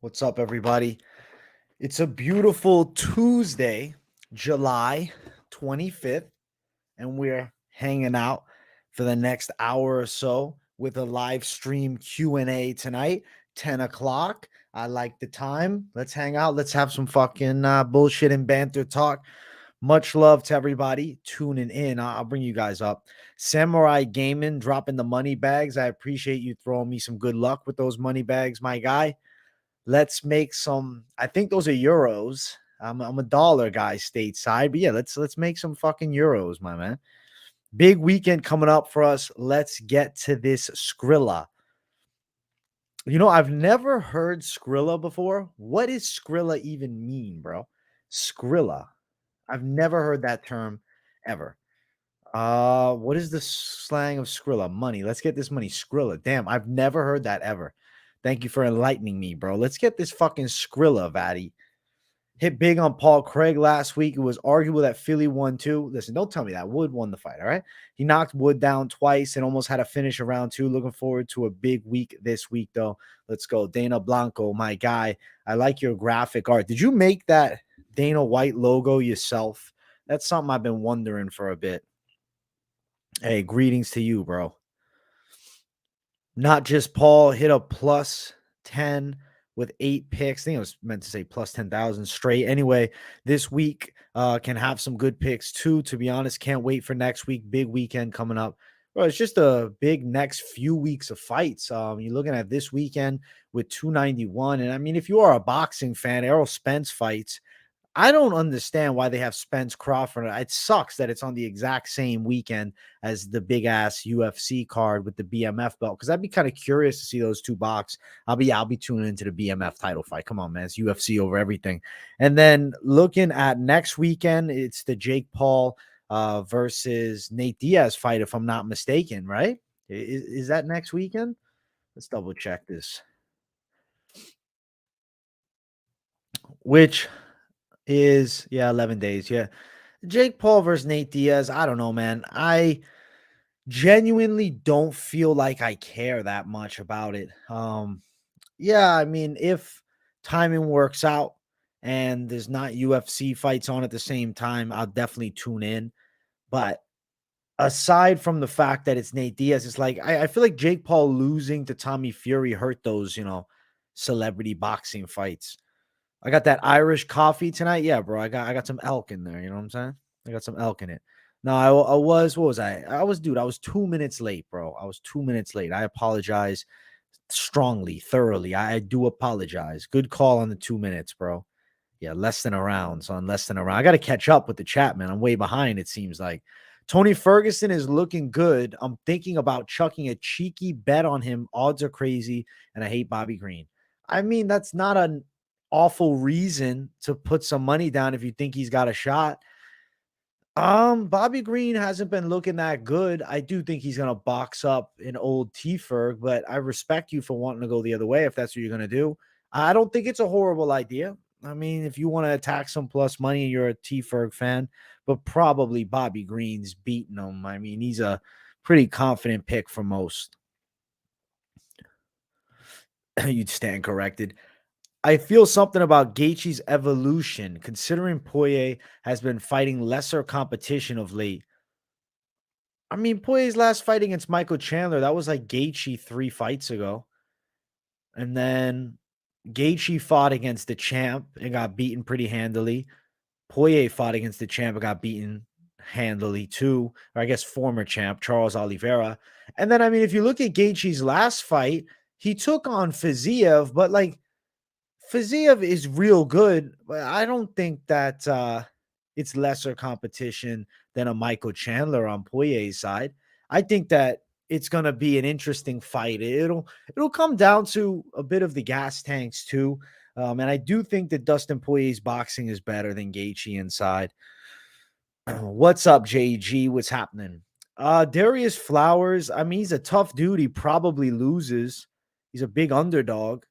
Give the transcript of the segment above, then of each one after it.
What's up, everybody? It's a beautiful Tuesday, July 25th, and we're hanging out for the next hour or so with a live stream Q&A tonight, 10 o'clock. I like the time. Let's hang out. Let's have some fucking bullshit and banter talk. Much love to everybody tuning in. I'll bring you guys up. Samurai Gaming dropping the money bags. I appreciate you throwing me some good luck with those money bags, my guy. Let's make some. I think those are euros. I'm a dollar guy stateside, but yeah, let's make some fucking euros, my man. Big weekend coming up for us. Let's get to this Skrilla. I've never heard Skrilla before. What does Skrilla even mean, bro? Skrilla. I've never heard that term ever. What is the slang of Skrilla? Money. Let's get this money. Skrilla. Damn, I've never heard that ever. Thank you for enlightening me, bro. Let's get this fucking Skrilla, Vaddy. Hit big on Paul Craig last week. It was arguable that Philly won too. Listen, don't tell me that. Wood won the fight, all right? He knocked Wood down twice and almost had a finish around two. Looking forward to a big week this week, though. Let's go. Dana Blanco, my guy. I like your graphic art. Did you make that Dana White logo yourself? That's something I've been wondering for a bit. Hey, greetings to you, bro. Not just Paul hit a plus 10 with 8 picks. I think it was meant to say plus 10,000 straight. Anyway, this week can have some good picks too. To be honest, can't wait for next week. Big weekend coming up. Well, it's just a big next few weeks of fights. You're looking at this weekend with 291. And I mean, if you are a boxing fan, Errol Spence fights. I don't understand why they have Spence Crawford. It sucks that it's on the exact same weekend as the big ass UFC card with the BMF belt, because I'd be kind of curious to see those two box. I'll be tuning into the BMF title fight. Come on, man. It's UFC over everything. And then looking at next weekend, it's the Jake Paul versus Nate Diaz fight, if I'm not mistaken, right? Is that next weekend? Let's double check this. Which is 11 days. Yeah. Jake Paul versus Nate Diaz. I don't know, man. I genuinely don't feel like I care that much about it. Yeah, I mean, if timing works out and there's not UFC fights on at the same time, I'll definitely tune in. But aside from the fact that it's Nate Diaz, it's like I feel like Jake Paul losing to Tommy Fury hurt those, celebrity boxing fights. I got that Irish coffee tonight. Yeah, bro. I got some elk in there. You know what I'm saying? I got some elk in it. No, I was, what was I? I was 2 minutes late, bro. I was 2 minutes late. I apologize strongly, thoroughly. I do apologize. Good call on the 2 minutes, bro. Yeah, less than a round. So on less than a round. I got to catch up with the chat, man. I'm way behind, it seems like. Tony Ferguson is looking good. I'm thinking about chucking a cheeky bet on him. Odds are crazy, and I hate Bobby Green. I mean, that's not an awful reason to put some money down if you think he's got a shot. Bobby Green hasn't been looking that good. I do think he's gonna box up an old T-Ferg, but I respect you for wanting to go the other way if that's what you're gonna do. I don't think it's a horrible idea. I mean, if you want to attack some plus money and you're a T-Ferg fan, but probably Bobby Green's beating him. I mean, he's a pretty confident pick for most. You'd stand corrected. I feel something about Gaethje's evolution, considering Poirier has been fighting lesser competition of late. I mean, Poirier's last fight against Michael Chandler, that was like Gaethje 3 fights ago. And then Gaethje fought against the champ and got beaten pretty handily. Poirier fought against the champ and got beaten handily too, or I guess former champ Charles Oliveira. And then, I mean, if you look at Gaethje's last fight, he took on Fiziev, but like Fiziev is real good, but I don't think that it's lesser competition than a Michael Chandler on Poirier's side. I think that it's going to be an interesting fight. It'll come down to a bit of the gas tanks too. And I do think that Dustin Poirier's boxing is better than Gaethje inside. What's up, JG? What's happening? Darius Flowers, I mean, he's a tough dude. He probably loses. He's a big underdog.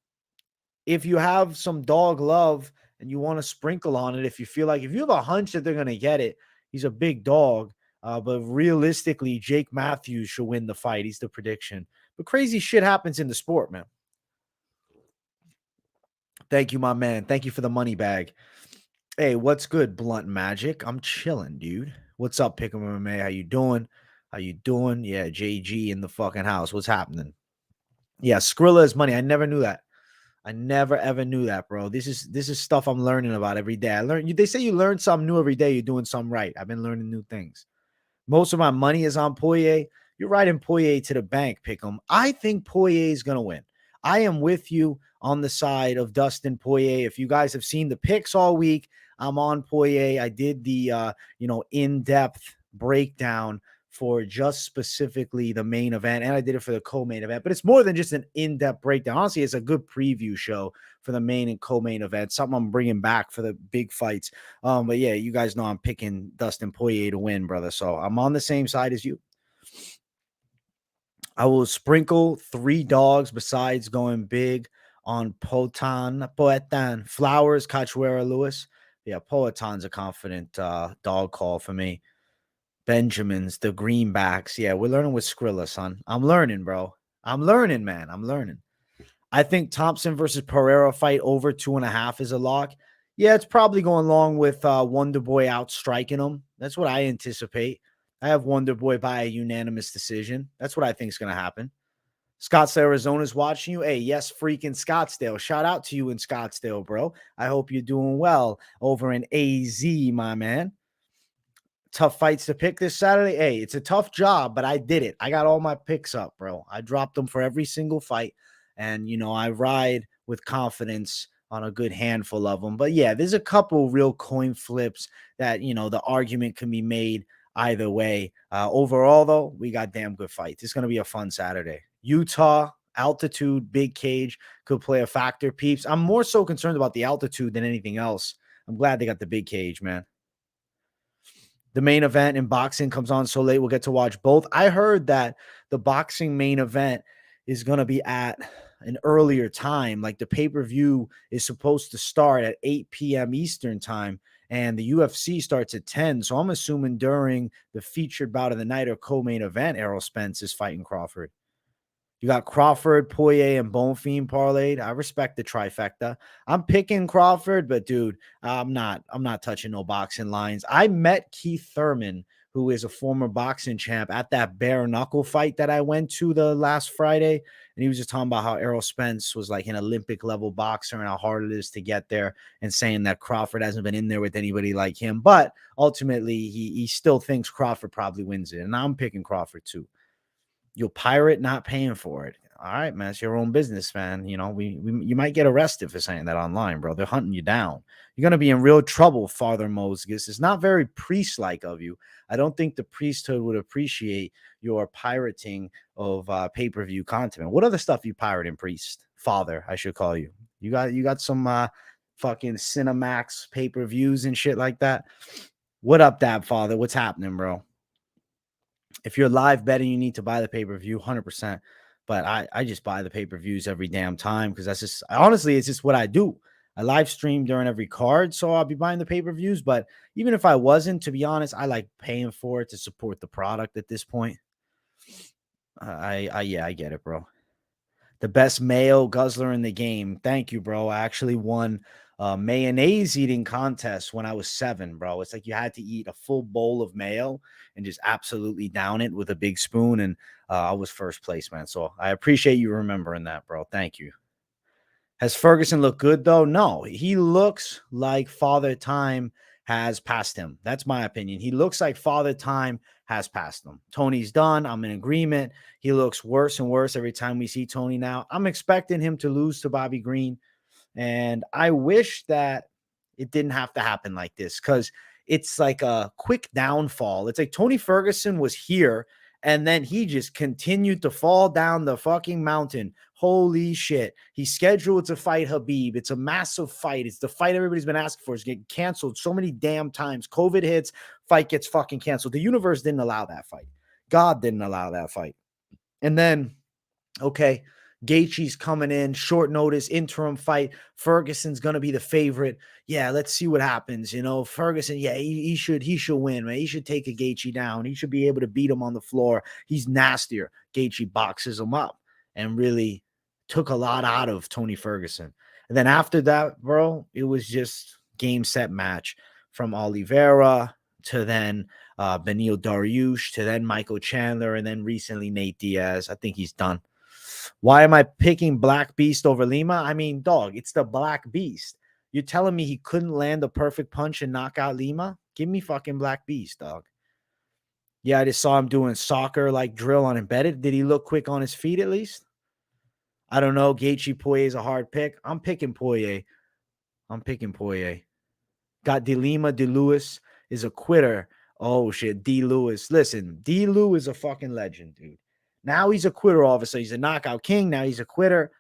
If you have some dog love and you want to sprinkle on it, if you have a hunch that they're going to get it, he's a big dog. But realistically, Jake Matthews should win the fight. He's the prediction. But crazy shit happens in the sport, man. Thank you, my man. Thank you for the money bag. Hey, what's good, Blunt Magic? I'm chilling, dude. What's up, Pick'em MMA? How you doing? How you doing? Yeah, JG in the fucking house. What's happening? Yeah, Skrilla is money. I never knew that. I never ever knew that, bro. This is stuff I'm learning about every day. I learn. They say you learn something new every day. You're doing something right. I've been learning new things. Most of my money is on Poirier. You're riding Poirier to the bank, Pick'em. I think Poirier is going to win. I am with you on the side of Dustin Poirier. If you guys have seen the picks all week, I'm on Poirier. I did the in-depth breakdown for just specifically the main event, and I did it for the co-main event. But it's more than just an in-depth breakdown. Honestly, it's a good preview show for the main and co-main event. Something I'm bringing back for the big fights. But yeah, you guys know I'm picking Dustin Poirier to win, brother. So I'm on the same side as you. I will sprinkle 3 dogs besides going big on Poetan, Flowers, Cachoeira, Lewis. Yeah, Poetan's a confident dog call for me. Benjamins, the greenbacks. Yeah, we're learning with Skrilla, son. I'm learning, bro. I'm learning, man. I'm learning. I think Thompson versus Pereira fight over 2.5 is a lock. Yeah, it's probably going along with Wonder Boy outstriking him. That's what I anticipate. I have Wonder Boy by a unanimous decision. That's what I think is going to happen. Scottsdale, Arizona's watching you. Hey, yes, freaking Scottsdale. Shout out to you in Scottsdale, bro. I hope you're doing well over in AZ, my man. Tough fights to pick this Saturday. Hey, it's a tough job, but I did it. I got all my picks up, bro. I dropped them for every single fight. And, I ride with confidence on a good handful of them. But yeah, there's a couple real coin flips that, the argument can be made either way. Overall, though, we got damn good fights. It's going to be a fun Saturday. Utah, altitude, big cage could play a factor, peeps. I'm more so concerned about the altitude than anything else. I'm glad they got the big cage, man. The main event in boxing comes on so late, we'll get to watch both. I heard that the boxing main event is going to be at an earlier time. Like the pay-per-view is supposed to start at 8 p.m. Eastern time, and the UFC starts at 10. So I'm assuming during the featured bout of the night or co-main event, Errol Spence is fighting Crawford. You got Crawford, Poirier, and Bonfim parlayed. I respect the trifecta. I'm picking Crawford, but dude, I'm not touching no boxing lines. I met Keith Thurman, who is a former boxing champ, at that bare knuckle fight that I went to the last Friday. And he was just talking about how Errol Spence was like an Olympic level boxer and how hard it is to get there, and saying that Crawford hasn't been in there with anybody like him. But ultimately, he still thinks Crawford probably wins it. And I'm picking Crawford too. You'll pirate not paying for it. All right, man. It's your own business, man. You might get arrested for saying that online, bro. They're hunting you down. You're going to be in real trouble, Father Moses. It's not very priest-like of you. I don't think the priesthood would appreciate your pirating of pay-per-view content. What other stuff you pirating, priest? Father, I should call you. You got some fucking Cinemax pay-per-views and shit like that? What up, Dab Father? What's happening, bro? If you're live betting, you need to buy the pay-per-view 100%. But I just buy the pay-per-views every damn time because that's just, honestly, it's just what I do. I live stream during every card, so I'll be buying the pay-per-views. But even if I wasn't, to be honest, I like paying for it to support the product at this point. Yeah, I get it, bro. The best mayo guzzler in the game. Thank you, bro. I actually won a mayonnaise eating contest when I was 7, bro. It's like you had to eat a full bowl of mayo and just absolutely down it with a big spoon. And I was first place, man. So I appreciate you remembering that, bro. Thank you. Has Ferguson looked good, though? No, he looks like Father Time has passed him. That's my opinion. He looks like Father Time has passed him. Tony's done. I'm in agreement. He looks worse and worse every time we see Tony now. I'm expecting him to lose to Bobby Green. And I wish that it didn't have to happen like this, because it's like a quick downfall. It's like Tony Ferguson was here and then he just continued to fall down the fucking mountain. Holy shit. He's scheduled to fight Khabib. It's a massive fight. It's the fight everybody's been asking for. It's getting canceled so many damn times. COVID hits, fight gets fucking canceled. The universe didn't allow that fight. God didn't allow that fight. And then, okay, Gaethje's coming in, short notice, interim fight. Ferguson's gonna be the favorite. Yeah, let's see what happens. Ferguson, yeah, he should win, man. He should take a Gaethje down. He should be able to beat him on the floor. He's nastier. Gaethje boxes him up and really took a lot out of Tony Ferguson. And then after that, bro, it was just game, set, match from Oliveira to then Benil Dariush to then Michael Chandler and then recently Nate Diaz. I think he's done. Why am I picking Black Beast over Lima? I mean, dog, it's the Black Beast. You're telling me he couldn't land the perfect punch and knock out Lima? Give me fucking Black Beast, dog. Yeah, I just saw him doing soccer like drill on embedded. Did he look quick on his feet at least? I don't know. Gaethje Poirier is a hard pick. I'm picking Poirier. Got De Lima. De Lewis is a quitter. Oh shit, D. Lewis. Listen, D. Lewis is a fucking legend, dude. Now he's a quitter. All of a sudden, he's a knockout king. Now he's a quitter.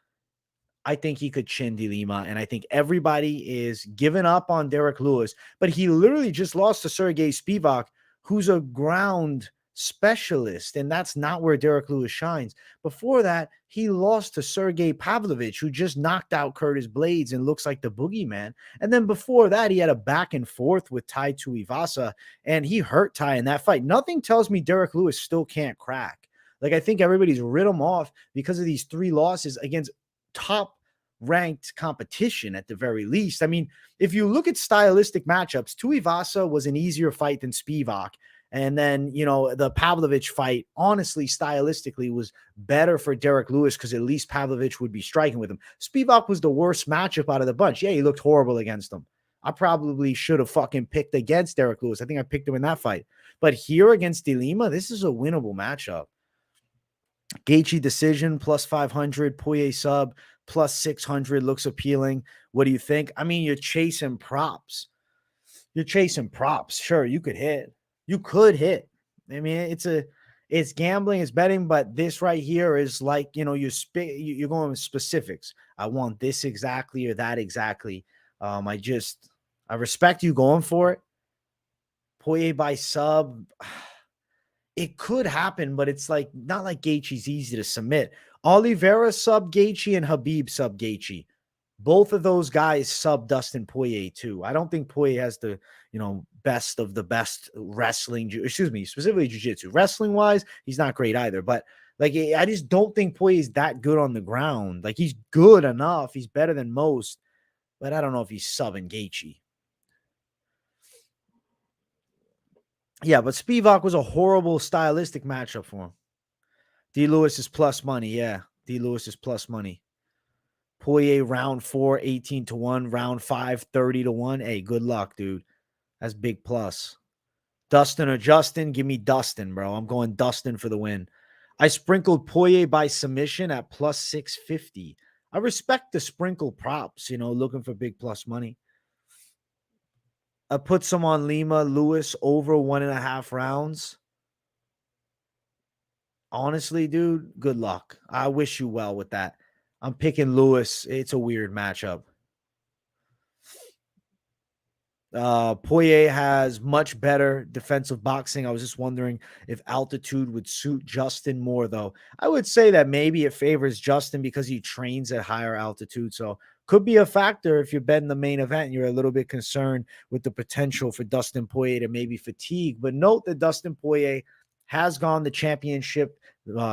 I think he could chin De Lima, and I think everybody is giving up on Derek Lewis. But he literally just lost to Sergey Spivak, who's a ground specialist, and that's not where Derek Lewis shines. Before that, he lost to Sergey Pavlovich, who just knocked out Curtis Blades and looks like the boogeyman. And then before that, he had a back and forth with Tai Tuivasa, and he hurt Tai in that fight. Nothing tells me Derek Lewis still can't crack. Like, I think everybody's writ him off because of these 3 losses against top ranked competition at the very least. I mean, if you look at stylistic matchups, Tuivasa was an easier fight than Spivak. And then, you know, the Pavlovich fight, honestly, stylistically was better for Derek Lewis because at least Pavlovich would be striking with him. Spivak was the worst matchup out of the bunch. Yeah, he looked horrible against him. I probably should have fucking picked against Derek Lewis. I think I picked him in that fight. But here against De Lima, this is a winnable matchup. Gaethje decision plus 500, Poirier sub plus 600 looks appealing. What do you think? I mean, you're chasing props. Sure, you could hit. I mean, it's gambling, it's betting, but this right here is like, you know, you're going with specifics. I want this exactly or that exactly. I respect you going for it. Poirier by sub. It could happen, but it's like not like Gaethje's easy to submit. Oliveira sub Gaethje and Habib sub Gaethje. Both of those guys sub Dustin Poirier too. I don't think Poirier has the, you know, best of the best wrestling, specifically jiu-jitsu. Wrestling wise, he's not great either. But like, I just don't think Poirier is that good on the ground. Like, he's good enough. He's better than most, but I don't know if he's subbing Gaethje. Yeah, but Spivak was a horrible stylistic matchup for him. D. Lewis is plus money. Yeah, D. Lewis is plus money. Poirier round 4, 18-1. Round 5, 30-1. Hey, good luck, dude. That's big plus. Dustin or Justin? Give me Dustin, bro. I'm going Dustin for the win. I sprinkled Poirier by submission at plus 650. I respect the sprinkle props, you know, looking for big plus money. I put some on Lima Lewis over 1.5 rounds. Honestly, dude, good luck. I wish you well with that. I'm picking Lewis. It's a weird matchup. Poirier has much better defensive boxing. I was just wondering if altitude would suit Justin more, though. I would say that maybe it favors Justin because he trains at higher altitude. So could be a factor if you're betting the main event and you're a little bit concerned with the potential for Dustin Poirier to maybe fatigue. But note that Dustin Poirier has gone the championship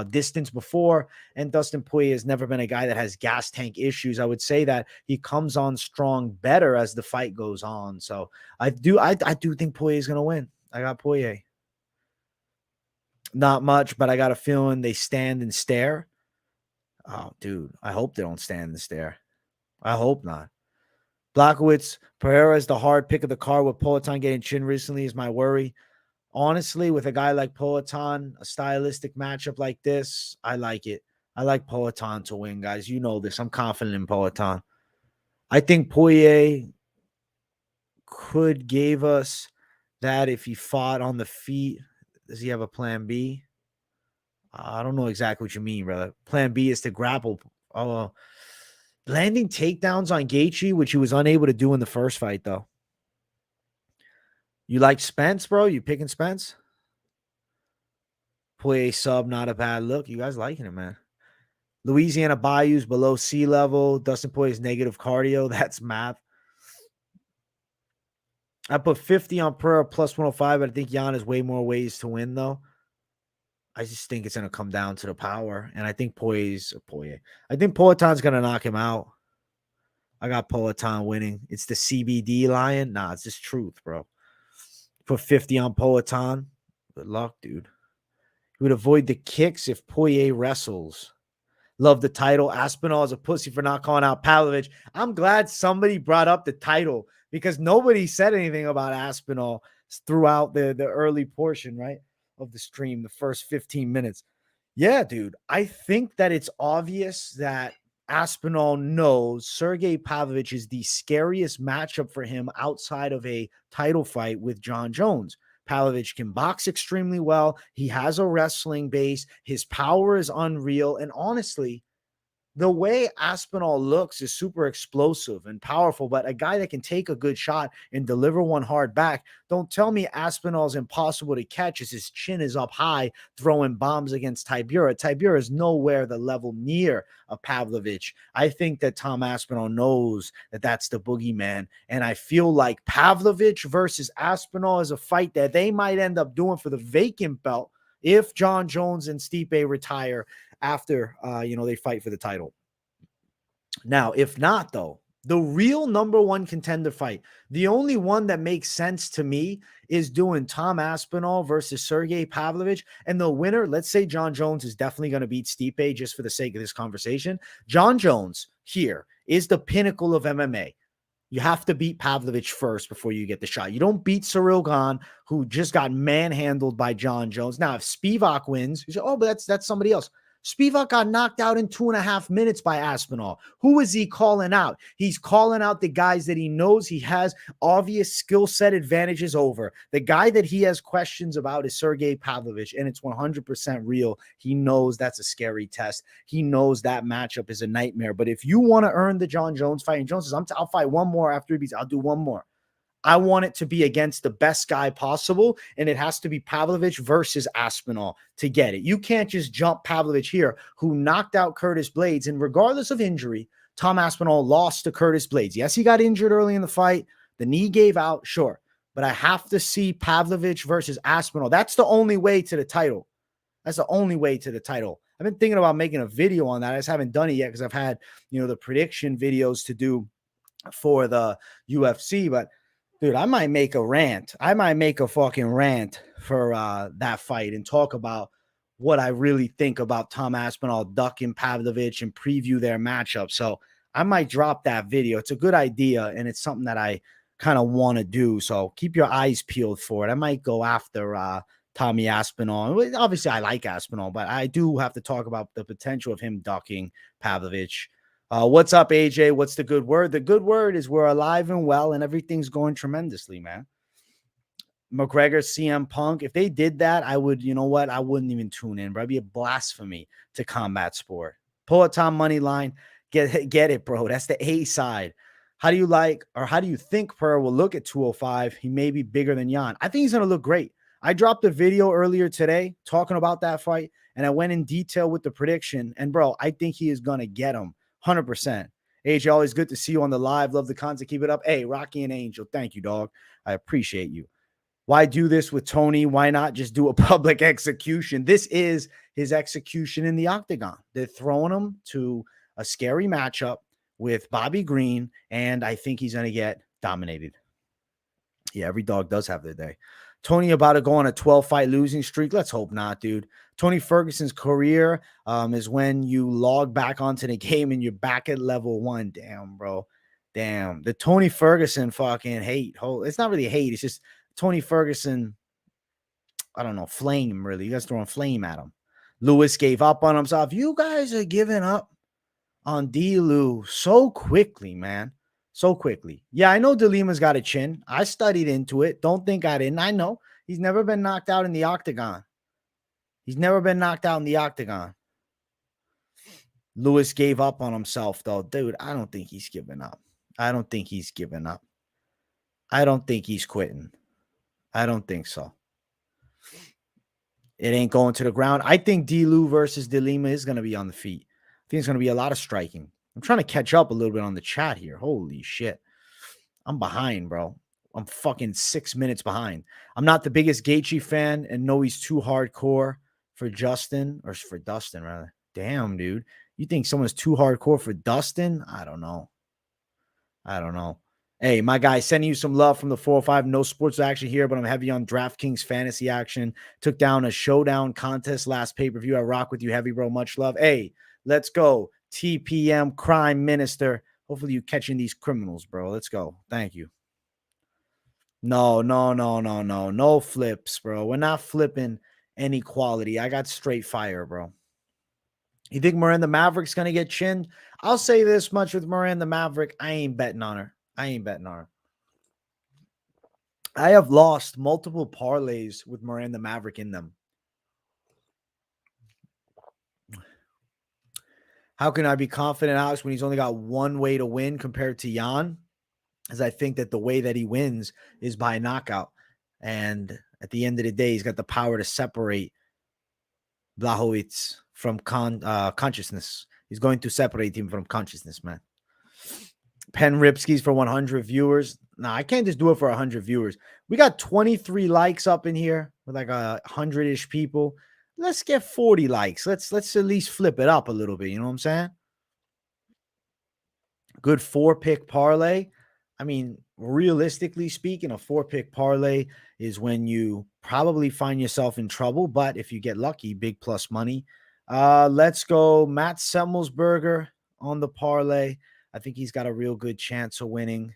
distance before, and Dustin Poirier has never been a guy that has gas tank issues. I would say that he comes on strong better as the fight goes on. So I do think Poirier is going to win. I got Poirier. Not much, but I got a feeling they stand and stare. Oh, dude, I hope they don't stand and stare. I hope not. Blachowicz, Pereira is the hard pick of the card with Poatan getting chin recently is my worry. Honestly, with a guy like Poatan, a stylistic matchup like this, I like it. I like Poatan to win, guys. You know this. I'm confident in Poatan. I think Poirier could give us that if he fought on the feet. Does he have a plan B? I don't know exactly what you mean, brother. Plan B is to grapple. Landing takedowns on Gaethje, which he was unable to do in the first fight, though. You like Spence, bro? You picking Spence? Poirier sub, not a bad look. You guys liking it, man. Louisiana Bayou's below sea level. Dustin Poirier's negative cardio. That's math. I put 50 on Pereira plus 105, but I think Jan has way more ways to win, though. I just think it's going to come down to the power. And I think I think Poatan's going to knock him out. I got Poatan winning. It's the CBD lion. Nah, it's just truth, bro. Put 50 on Poatan. Good luck, dude. He would avoid the kicks if Poirier wrestles. Love the title. Aspinall is a pussy for not calling out Pavlovich. I'm glad somebody brought up the title because nobody said anything about Aspinall throughout the early portion, right, of the stream, the first 15 minutes. Yeah, dude. I think that it's obvious that Aspinall knows Sergey Pavlovich is the scariest matchup for him outside of a title fight with John Jones. Pavlovich can box extremely well. He has a wrestling base. His power is unreal. And honestly, the way Aspinall looks is super explosive and powerful, but a guy that can take a good shot and deliver one hard back. Don't tell me Aspinall's impossible to catch as his chin is up high, throwing bombs against Tybura. Tybura is nowhere the level near a Pavlovich. I think that Tom Aspinall knows that that's the boogeyman, and I feel like Pavlovich versus Aspinall is a fight that they might end up doing for the vacant belt if John Jones and Stipe retire after they fight for the title. Now, if not, though, the real number one contender fight, the only one that makes sense to me is doing Tom Aspinall versus Sergey Pavlovich. And the winner, let's say John Jones is definitely going to beat Stipe just for the sake of this conversation. John Jones here is the pinnacle of MMA. You have to beat Pavlovich first before you get the shot. You don't beat Cyril Gane, who just got manhandled by John Jones. Now, if Spivak wins, you say, oh, but that's somebody else. Spivak got knocked out in 2.5 minutes by Aspinall. Who is he calling out? He's calling out the guys that he knows he has obvious skill set advantages over. The guy that he has questions about is Sergey Pavlovich, and it's 100% real. He knows that's a scary test. He knows that matchup is a nightmare. But if you want to earn the John Jones fight, and Jones says, I'll fight one more after he beats, I'll do one more. I want it to be against the best guy possible, and it has to be Pavlovich versus Aspinall to get it. You can't just jump Pavlovich here, who knocked out Curtis Blades, and regardless of injury, Tom Aspinall lost to Curtis Blades. Yes, he got injured early in the fight. The knee gave out, sure, but I have to see Pavlovich versus Aspinall. That's the only way to the title. That's the only way to the title. I've been thinking about making a video on that. I just haven't done it yet because I've had, the prediction videos to do for the UFC, but dude, I might make a rant. I might make a fucking rant for that fight and talk about what I really think about Tom Aspinall ducking Pavlovich and preview their matchup. So I might drop that video. It's a good idea, and it's something that I kind of want to do. So keep your eyes peeled for it. I might go after Tommy Aspinall. Obviously, I like Aspinall, but I do have to talk about the potential of him ducking Pavlovich. What's up, AJ? What's the good word? The good word is we're alive and well, and everything's going tremendously, man. McGregor, CM Punk. If they did that, I would, you know what? I wouldn't even tune in, bro. It'd be a blasphemy to combat sport. Pull a Tom money line. Get it, bro. That's the A side. How do you think Per will look at 205? He may be bigger than Jan. I think he's going to look great. I dropped a video earlier today talking about that fight, and I went in detail with the prediction. And, bro, I think he is going to get him. 100%. AJ, always good to see you on the live. Love the content. Keep it up. Hey, Rocky and Angel, thank you, dog. I appreciate you. Why do this with Tony? Why not just do a public execution? This is his execution in the octagon. They're throwing him to a scary matchup with Bobby Green, and I think he's going to get dominated. Yeah, every dog does have their day. Tony about to go on a 12-fight losing streak. Let's hope not, dude. Tony Ferguson's career is when you log back onto the game and you're back at level 1. Damn, bro. Damn. The Tony Ferguson fucking hate. It's not really hate. It's just Tony Ferguson, I don't know, flame, really. You guys throwing flame at him. Lewis gave up on himself. You guys are giving up on D-Lew so quickly, man. So quickly. Yeah, I know DeLima's got a chin. I studied into it. Don't think I didn't. I know. He's never been knocked out in the octagon. Lewis gave up on himself, though. Dude, I don't think he's giving up. I don't think he's quitting. I don't think so. It ain't going to the ground. I think D-Lew versus DeLima is going to be on the feet. I think it's going to be a lot of striking. I'm trying to catch up a little bit on the chat here. Holy shit. I'm behind, bro. I'm fucking 6 minutes behind. I'm not the biggest Gaethje fan and know he's too hardcore for Dustin, rather. Damn, dude. You think someone's too hardcore for Dustin? I don't know. I don't know. Hey, my guy, sending you some love from the 405. No sports action here, but I'm heavy on DraftKings fantasy action. Took down a showdown contest last pay-per-view. I rock with you heavy, bro. Much love. Hey, let's go. TPM crime minister. Hopefully you catching these criminals, bro. Let's go. Thank you. No, no, no, no, no. No flips, bro. We're not flipping any quality. I got straight fire, bro. You think Miranda Maverick's going to get chinned? I'll say this much with Miranda Maverick. I ain't betting on her. I ain't betting on her. I have lost multiple parlays with Miranda Maverick in them. How can I be confident, Alex, when he's only got one way to win compared to Jan? As I think that the way that he wins is by knockout. And at the end of the day, he's got the power to separate Blachowicz from consciousness. He's going to separate him from consciousness, man. Pen Ripskis for 100 viewers. Nah, I can't just do it for 100 viewers. We got 23 likes up in here with like 100-ish people. Let's get 40 likes. Let's at least flip it up a little bit. You know what I'm saying? Good 4-pick parlay. I mean, realistically speaking, a 4-pick parlay is when you probably find yourself in trouble, but if you get lucky, big plus money. Let's go Matt Semmelsberger on the parlay. I think he's got a real good chance of winning.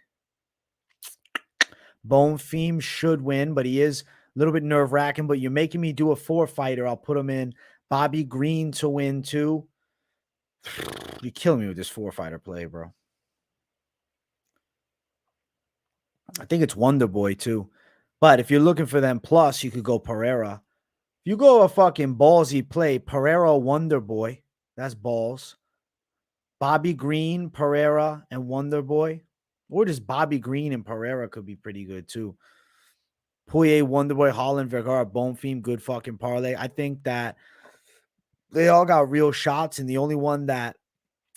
Bone Theme should win, but he is a little bit nerve-wracking, but you're making me do a 4-fighter. I'll put him in. Bobby Green to win, too. You're killing me with this 4-fighter play, bro. I think it's Wonder Boy, too. But if you're looking for them plus, you could go Pereira. If you go a fucking ballsy play, Pereira, Wonder Boy. That's balls. Bobby Green, Pereira, and Wonder Boy. Or just Bobby Green and Pereira could be pretty good, too. Poirier, Wonder Boy, Holland, Vergara, Bone Theme, good fucking parlay. I think that they all got real shots, and the only one that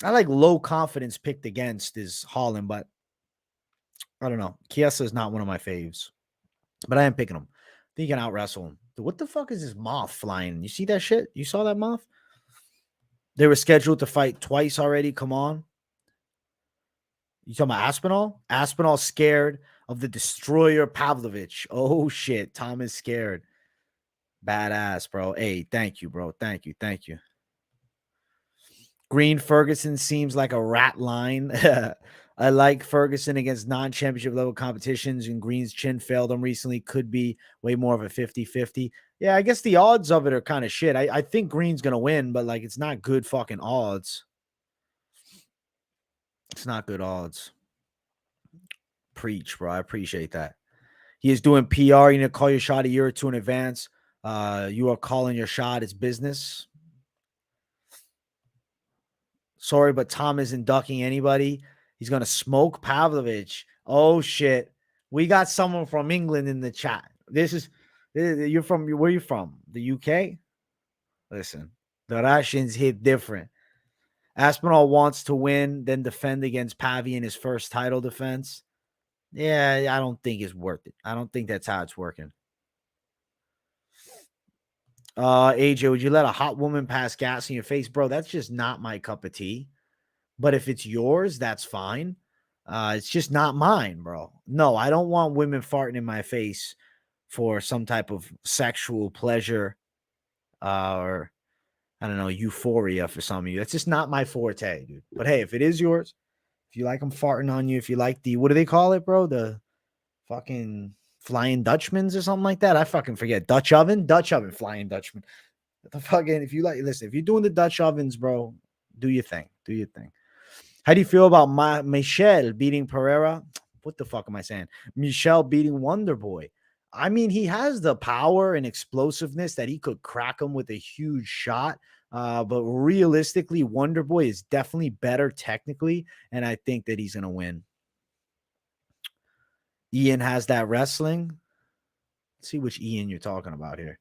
I like low confidence picked against is Holland, but I don't know. Chiesa is not one of my faves, but I am picking him. I think he can out wrestle him. Dude, what the fuck is this moth flying? You see that shit? You saw that moth? They were scheduled to fight twice already. Come on. You talking about Aspinall? Aspinall scared of the destroyer Pavlovich. Oh, shit. Tom is scared. Badass, bro. Hey, thank you, bro. Thank you. Thank you. Green Ferguson seems like a rat line. I like Ferguson against non-championship level competitions, and Green's chin failed him recently. Could be way more of a 50-50. Yeah, I guess the odds of it are kind of shit. I think Green's going to win, but like it's not good fucking odds. It's not good odds. Preach, bro. I appreciate that. He is doing PR. You need to call your shot a year or two in advance. You are calling your shot. It's business. Sorry, but Tom isn't ducking anybody. He's going to smoke Pavlovich. Oh, shit. We got someone from England in the chat. You're from, where are you from? The UK? Listen, the Russians hit different. Aspinall wants to win, then defend against Pavi in his first title defense. Yeah, I don't think it's worth it. I don't think that's how it's working. AJ, would you let a hot woman pass gas in your face? Bro, that's just not my cup of tea. But if it's yours, that's fine. It's just not mine, bro. No, I don't want women farting in my face for some type of sexual pleasure or, I don't know, euphoria for some of you. That's just not my forte, dude. But hey, if it is yours, if you like them farting on you, if you like the, what do they call it, bro? The fucking Flying Dutchmans or something like that. I fucking forget. Dutch oven, Flying Dutchman. The fucking, if you like, listen, if you're doing the Dutch ovens, bro, do your thing. Do your thing. How do you feel about Michelle beating Pereira? What the fuck am I saying? Michelle beating Wonder Boy. I mean, he has the power and explosiveness that he could crack him with a huge shot. But realistically, Wonder Boy is definitely better technically, and I think that he's going to win. Ian has that wrestling. Let's see which Ian you're talking about here.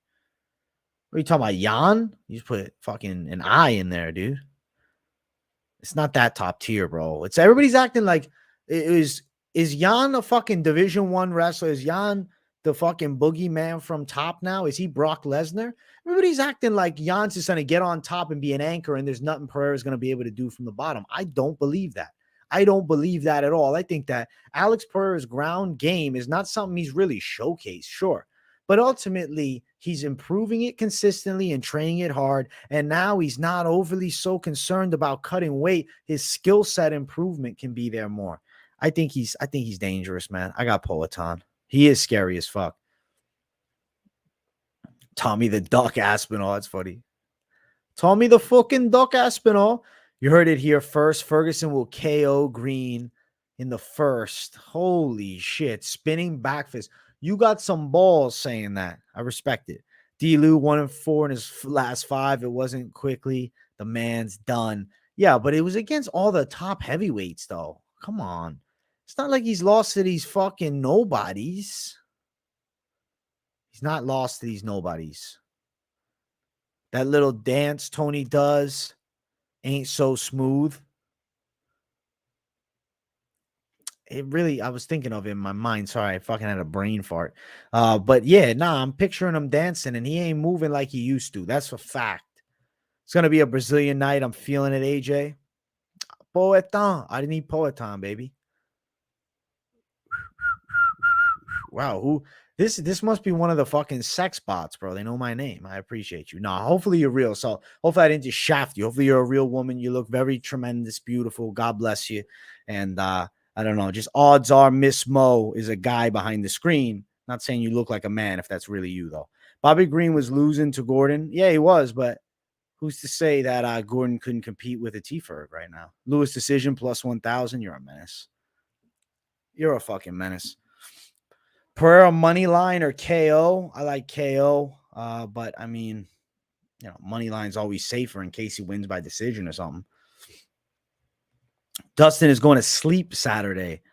What are you talking about, Jan? You just put fucking an I in there, dude. It's not that top tier, bro. It's everybody's acting like is Jan a fucking Division I wrestler? Is Jan the fucking boogeyman from top now? Is he Brock Lesnar? Everybody's acting like Jan's just going to get on top and be an anchor, and there's nothing Pereira's going to be able to do from the bottom. I don't believe that. I don't believe that at all. I think that Alex Pereira's ground game is not something he's really showcased, sure. But ultimately, he's improving it consistently and training it hard. And now he's not overly so concerned about cutting weight. His skill set improvement can be there more. I think he's dangerous, man. I got Poatan. He is scary as fuck. Tommy the Duck Aspinall. That's funny. Tommy the fucking Duck Aspinall. You heard it here first. Ferguson will KO Green in the first. Holy shit. Spinning back fist. You got some balls saying that. I respect it. D-Lou 1-4 in his last 5. It wasn't quickly. The man's done. Yeah, but it was against all the top heavyweights, though. Come on. It's not like he's lost to these fucking nobodies. He's not lost to these nobodies. That little dance Tony does ain't so smooth. It really, I was thinking of it in my mind. Sorry, I fucking had a brain fart. But yeah, nah, I'm picturing him dancing and he ain't moving like he used to. That's a fact. It's going to be a Brazilian night. I'm feeling it, AJ. Poetan. I need Poetan, baby. Wow, who this must be one of the fucking sex bots, bro. They know my name. I appreciate you. Nah, hopefully you're real. So hopefully I didn't just shaft you. Hopefully you're a real woman. You look very tremendous, beautiful. God bless you. And I don't know. Just odds are Miss Mo is a guy behind the screen. Not saying you look like a man if that's really you, though. Bobby Green was losing to Gordon. Yeah, he was, but who's to say that Gordon couldn't compete with a T-Ferg right now? Lewis decision plus 1,000. You're a menace. You're a fucking menace. Pereira money line or KO? I like KO, but I mean, you know, money line's always safer in case he wins by decision or something. Dustin is going to sleep Saturday.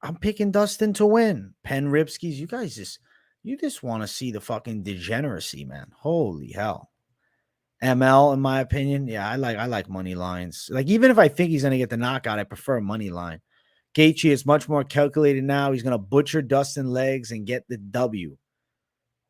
I'm picking Dustin to win. Penn Ripskis, you just want to see the fucking degeneracy, man. Holy hell. ML, in my opinion, yeah, I like money lines. Like, even if I think he's gonna get the knockout, I prefer money line. Gaethje is much more calculated now. He's going to butcher Dustin legs and get the W.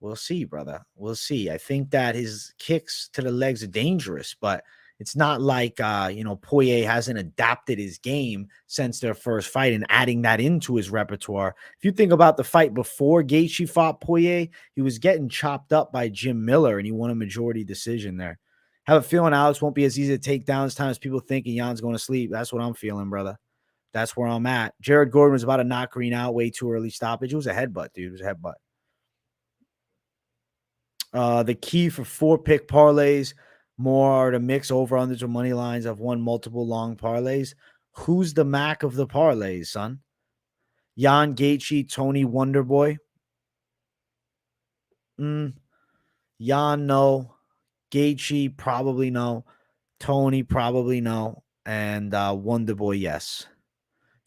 We'll see, brother. We'll see. I think that his kicks to the legs are dangerous, but it's not like, Poirier hasn't adapted his game since their first fight and adding that into his repertoire. If you think about the fight before Gaethje fought Poirier, he was getting chopped up by Jim Miller, and he won a majority decision there. Have a feeling Alex won't be as easy to take down as time as people think, and Jan's going to sleep. That's what I'm feeling, brother. That's where I'm at. Jared Gordon was about to knock Green out, way too early stoppage. It was a headbutt, dude. It was a headbutt. The key for 4-pick parlays, more are to mix over-unders or money lines. I've won multiple long parlays. Who's the Mac of the parlays, son? Jan Gaethje, Tony Wonderboy. Jan, no. Gaethje, probably no. Tony, probably no. And Wonderboy, yes.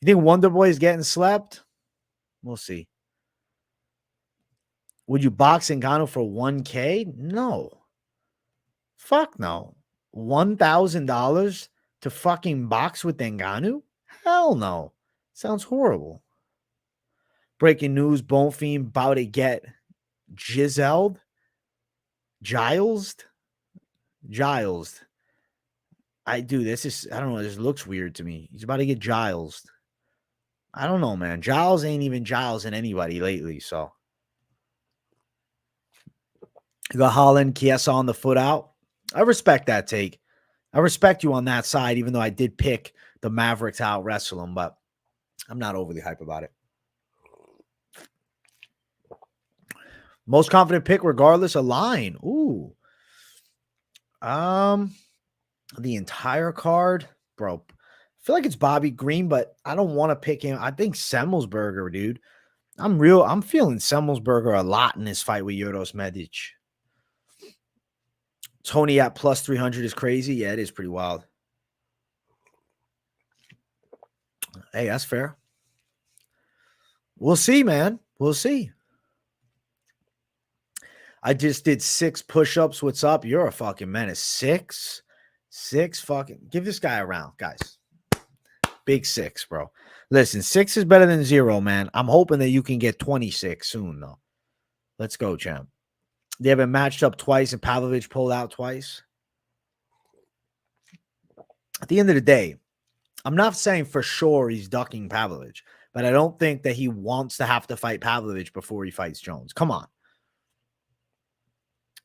You think Wonderboy is getting slept? We'll see. Would you box Ngannou for $1K? No. Fuck no. $1,000 to fucking box with Ngannou? Hell no. Sounds horrible. Breaking news, Bone Fiend about to get Giseled? Gilesed? I don't know, this looks weird to me. He's about to get Giles. I don't know, man. Giles ain't even Giles in anybody lately, so. You got Holland, Chiesa on the foot out. I respect that take. I respect you on that side, even though I did pick the Mavericks to out wrestle them, but I'm not overly hype about it. Most confident pick, regardless, a line. Ooh. The entire card, bro. I feel like it's Bobby Green, but I don't want to pick him. I think Semmelsberger, dude. I'm feeling Semmelsberger a lot in this fight with Yodos Medic. Tony at plus 300 is crazy. Yeah, it is pretty wild. Hey, that's fair. We'll see, man. We'll see. I just did 6 push-ups. What's up? You're a fucking menace. 6 fucking. Give this guy a round, guys. Big 6, bro. Listen, 6 is better than 0, man. I'm hoping that you can get 26 soon, though. Let's go, champ. They haven't matched up twice, and Pavlovich pulled out twice. At the end of the day, I'm not saying for sure he's ducking Pavlovich, but I don't think that he wants to have to fight Pavlovich before he fights Jones. Come on.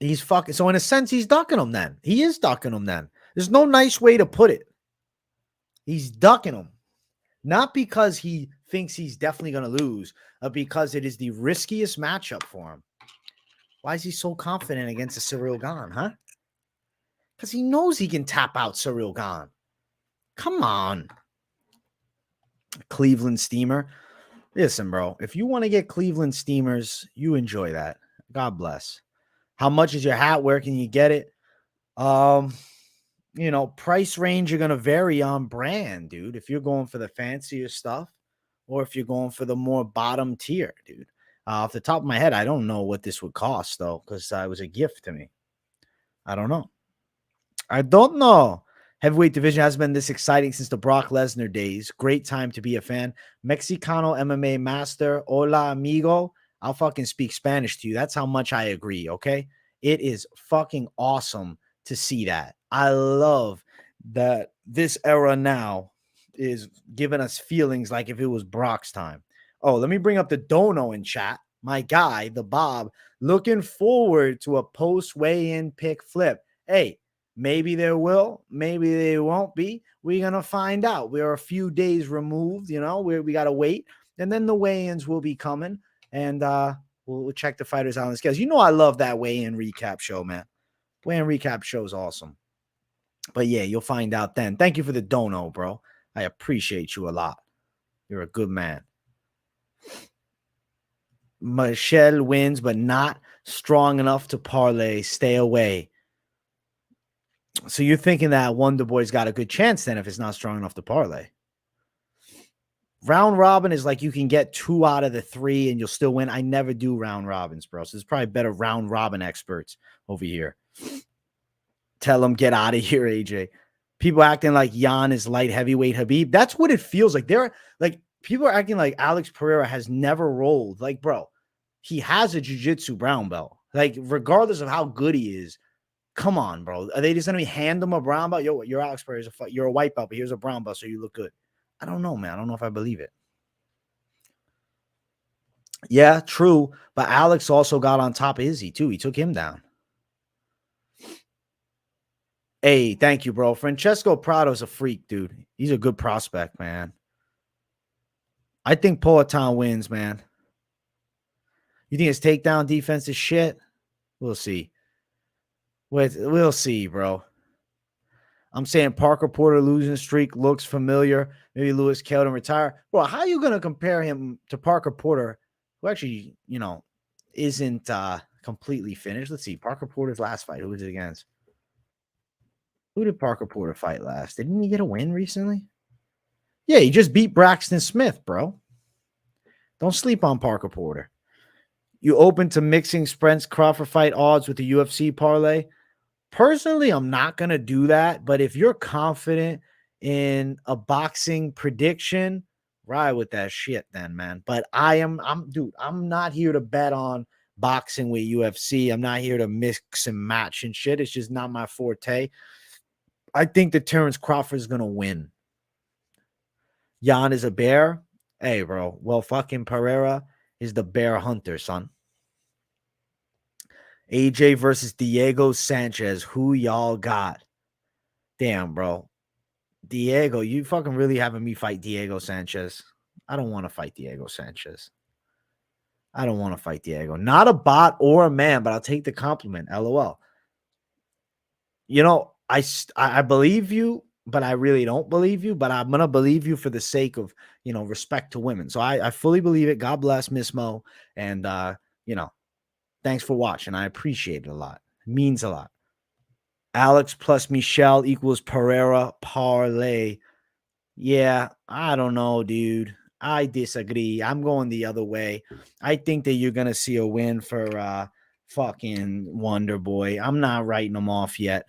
He's fucking. So in a sense, he's ducking him then. He is ducking him then. There's no nice way to put it. He's ducking him. Not because he thinks he's definitely going to lose, but because it is the riskiest matchup for him. Why is he so confident against a Cyril Gane, huh? Because he knows he can tap out Cyril Gane. Come on. Cleveland Steamer. Listen, bro, if you want to get Cleveland Steamers, you enjoy that. God bless. How much is your hat? Where can you get it? You know, price range are going to vary on brand, dude. If you're going for the fancier stuff or if you're going for the more bottom tier, dude. Off the top of my head, I don't know what this would cost, though, because it was a gift to me. I don't know. I don't know. Heavyweight division hasn't been this exciting since the Brock Lesnar days. Great time to be a fan. Mexicano MMA master. Hola, amigo. I'll fucking speak Spanish to you. That's how much I agree, okay? It is fucking awesome to see that. I love that this era now is giving us feelings like if it was Brock's time. Oh, let me bring up the Dono in chat. My guy, the Bob, looking forward to a post-weigh-in pick flip. Hey, maybe there will, maybe there won't be. We're going to find out. We're a few days removed, you know, we got to wait. And then the weigh-ins will be coming. And we'll check the fighters out on the scales. You know I love that weigh-in recap show, man. Weigh-in recap show is awesome. But yeah, you'll find out then. Thank you for the dono, bro. I appreciate you a lot. You're a good man. Michelle wins, but not strong enough to parlay. Stay away. So you're thinking that Wonder Boy's got a good chance then if it's not strong enough to parlay. Round robin is like you can get 2 out of the 3 and you'll still win. I never do round robins, bro. So there's probably better round robin experts over here. Tell them get out of here, AJ. People acting like Jan is light heavyweight Habib. That's what it feels like. They're like people are acting like Alex Pereira has never rolled. Like, bro, he has a jiu-jitsu brown belt. Like, regardless of how good he is, come on, bro. Are they just gonna hand him a brown belt? Yo, you're Alex Pereira. You're a white belt, but here's a brown belt, so you look good. I don't know, man. I don't know if I believe it. Yeah, true. But Alex also got on top of Izzy, too. He took him down. Hey, thank you, bro. Francesco Prado's a freak, dude. He's a good prospect, man. I think Poatan wins, man. You think his takedown defense is shit? We'll see. We'll see, bro. I'm saying Parker Porter losing streak looks familiar. Maybe Lewis Kelton retire. Bro, how are you going to compare him to Parker Porter, who actually, you know, isn't completely finished? Let's see. Parker Porter's last fight. Who was it against? Who did Parker Porter fight last? Didn't he get a win recently? Yeah, he just beat Braxton Smith, bro. Don't sleep on Parker Porter. You open to mixing Spence Crawford fight odds with the UFC parlay? Personally, I'm not going to do that. But if you're confident in a boxing prediction, ride with that shit then, man. But I'm not here to bet on boxing with UFC. I'm not here to mix and match and shit. It's just not my forte. I think that Terrence Crawford is going to win. Jan is a bear. Hey, bro. Well, fucking Pereira is the bear hunter, son. AJ versus Diego Sanchez. Who y'all got? Damn, bro. Diego, you fucking really having me fight Diego Sanchez. I don't want to fight Diego Sanchez. I don't want to fight Diego. Not a bot or a man, but I'll take the compliment. LOL. You know, I believe you, but I really don't believe you. But I'm going to believe you for the sake of, you know, respect to women. So I fully believe it. God bless Miss Mo. And, you know, thanks for watching. I appreciate it a lot. It means a lot. Alex plus Michelle equals Pereira parlay. Yeah, I don't know, dude. I disagree. I'm going the other way. I think that you're going to see a win for fucking Wonder Boy. I'm not writing them off yet.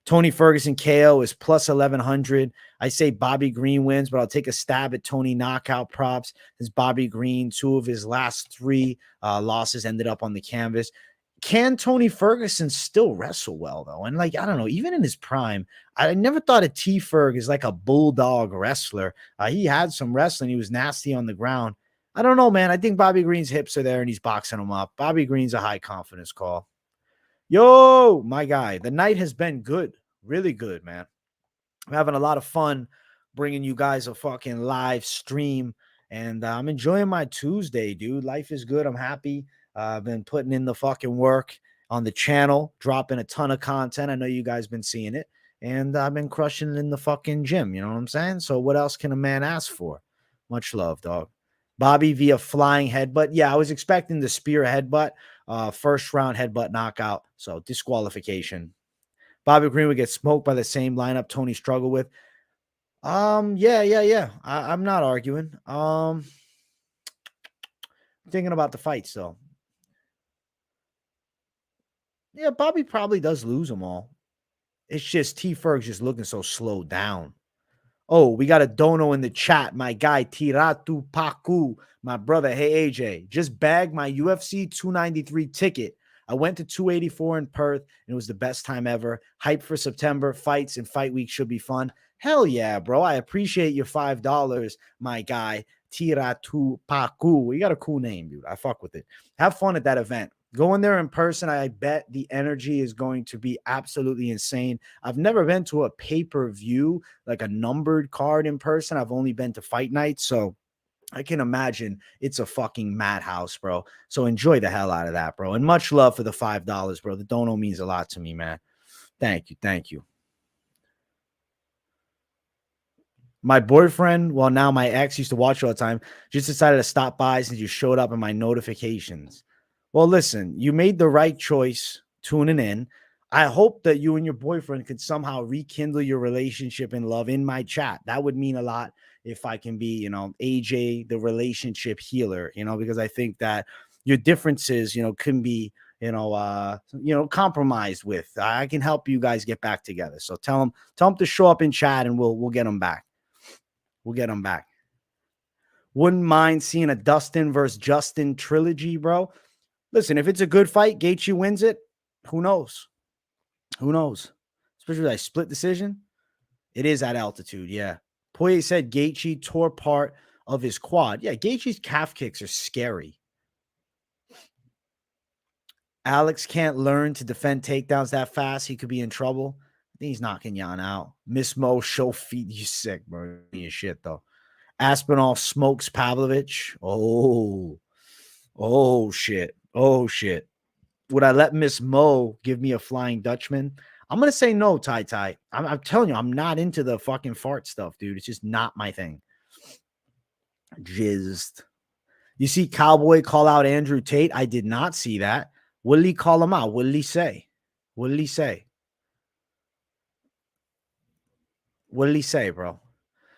Tony Ferguson KO is plus 1,100. I say Bobby Green wins, but I'll take a stab at Tony knockout props. As Bobby Green, 2 of his last 3 losses ended up on the canvas. Can Tony Ferguson still wrestle well though? And like, I don't know, even in his prime, I never thought of T Ferg as like a bulldog wrestler. He had some wrestling. He was nasty on the ground. I don't know, man. I think Bobby Green's hips are there and he's boxing him up. Bobby Green's a high confidence call. Yo, my guy, the night has been good, really good, man. I'm having a lot of fun bringing you guys a fucking live stream, and I'm enjoying my Tuesday, dude. Life is good. I'm happy. I've been putting in the fucking work on the channel, dropping a ton of content. I know you guys been seeing it, and I've been crushing it in the fucking gym. You know what I'm saying? So what else can a man ask for? Much love, dog. Bobby via flying headbutt. Yeah, I was expecting the spear headbutt, first round headbutt knockout. So disqualification. Bobby Green would get smoked by the same lineup Tony struggled with. Yeah. I'm not arguing. Thinking about the fights though. Yeah, Bobby probably does lose them all. It's just T Ferg's just looking so slowed down. Oh, we got a dono in the chat. My guy, Tiratu Paku, my brother. Hey, AJ, just bagged my UFC 293 ticket. I went to 284 in Perth, and it was the best time ever. Hype for September. Fights and fight week should be fun. Hell yeah, bro. I appreciate your $5, my guy, Tiratu Paku. You got a cool name, dude. I fuck with it. Have fun at that event. Going there in person, I bet the energy is going to be absolutely insane. I've never been to a pay-per-view, like a numbered card in person. I've only been to fight nights, so I can imagine it's a fucking madhouse, bro. So enjoy the hell out of that, bro. And much love for the $5, bro. The dono means a lot to me, man. Thank you. Thank you. My boyfriend, well, now my ex used to watch all the time, just decided to stop by since you showed up in my notifications. Well, listen, you made the right choice tuning in. I hope that you and your boyfriend could somehow rekindle your relationship and love in my chat. That would mean a lot if I can be, AJ, the relationship healer, because I think that your differences, can be, compromised with. I can help you guys get back together. So tell them to show up in chat and we'll get them back. We'll get them back. Wouldn't mind seeing a Dustin versus Justin trilogy, bro. Listen, if it's a good fight, Gaethje wins it. Who knows? Who knows? Especially with a split decision. It is at altitude, yeah. Poirier said Gaethje tore part of his quad. Yeah, Gaethje's calf kicks are scary. Alex can't learn to defend takedowns that fast. He could be in trouble. I think he's knocking Jan out. Miss Mo, show feet. You sick, bro. You shit, though. Aspinall smokes Pavlovich. Oh, shit. Oh, shit. Would I let Miss Mo give me a Flying Dutchman? I'm going to say no, Tai. I'm telling you, I'm not into the fucking fart stuff, dude. It's just not my thing. Jizzed. You see Cowboy call out Andrew Tate? I did not see that. What did he call him out? What did he say? What did he say? What did he say, bro?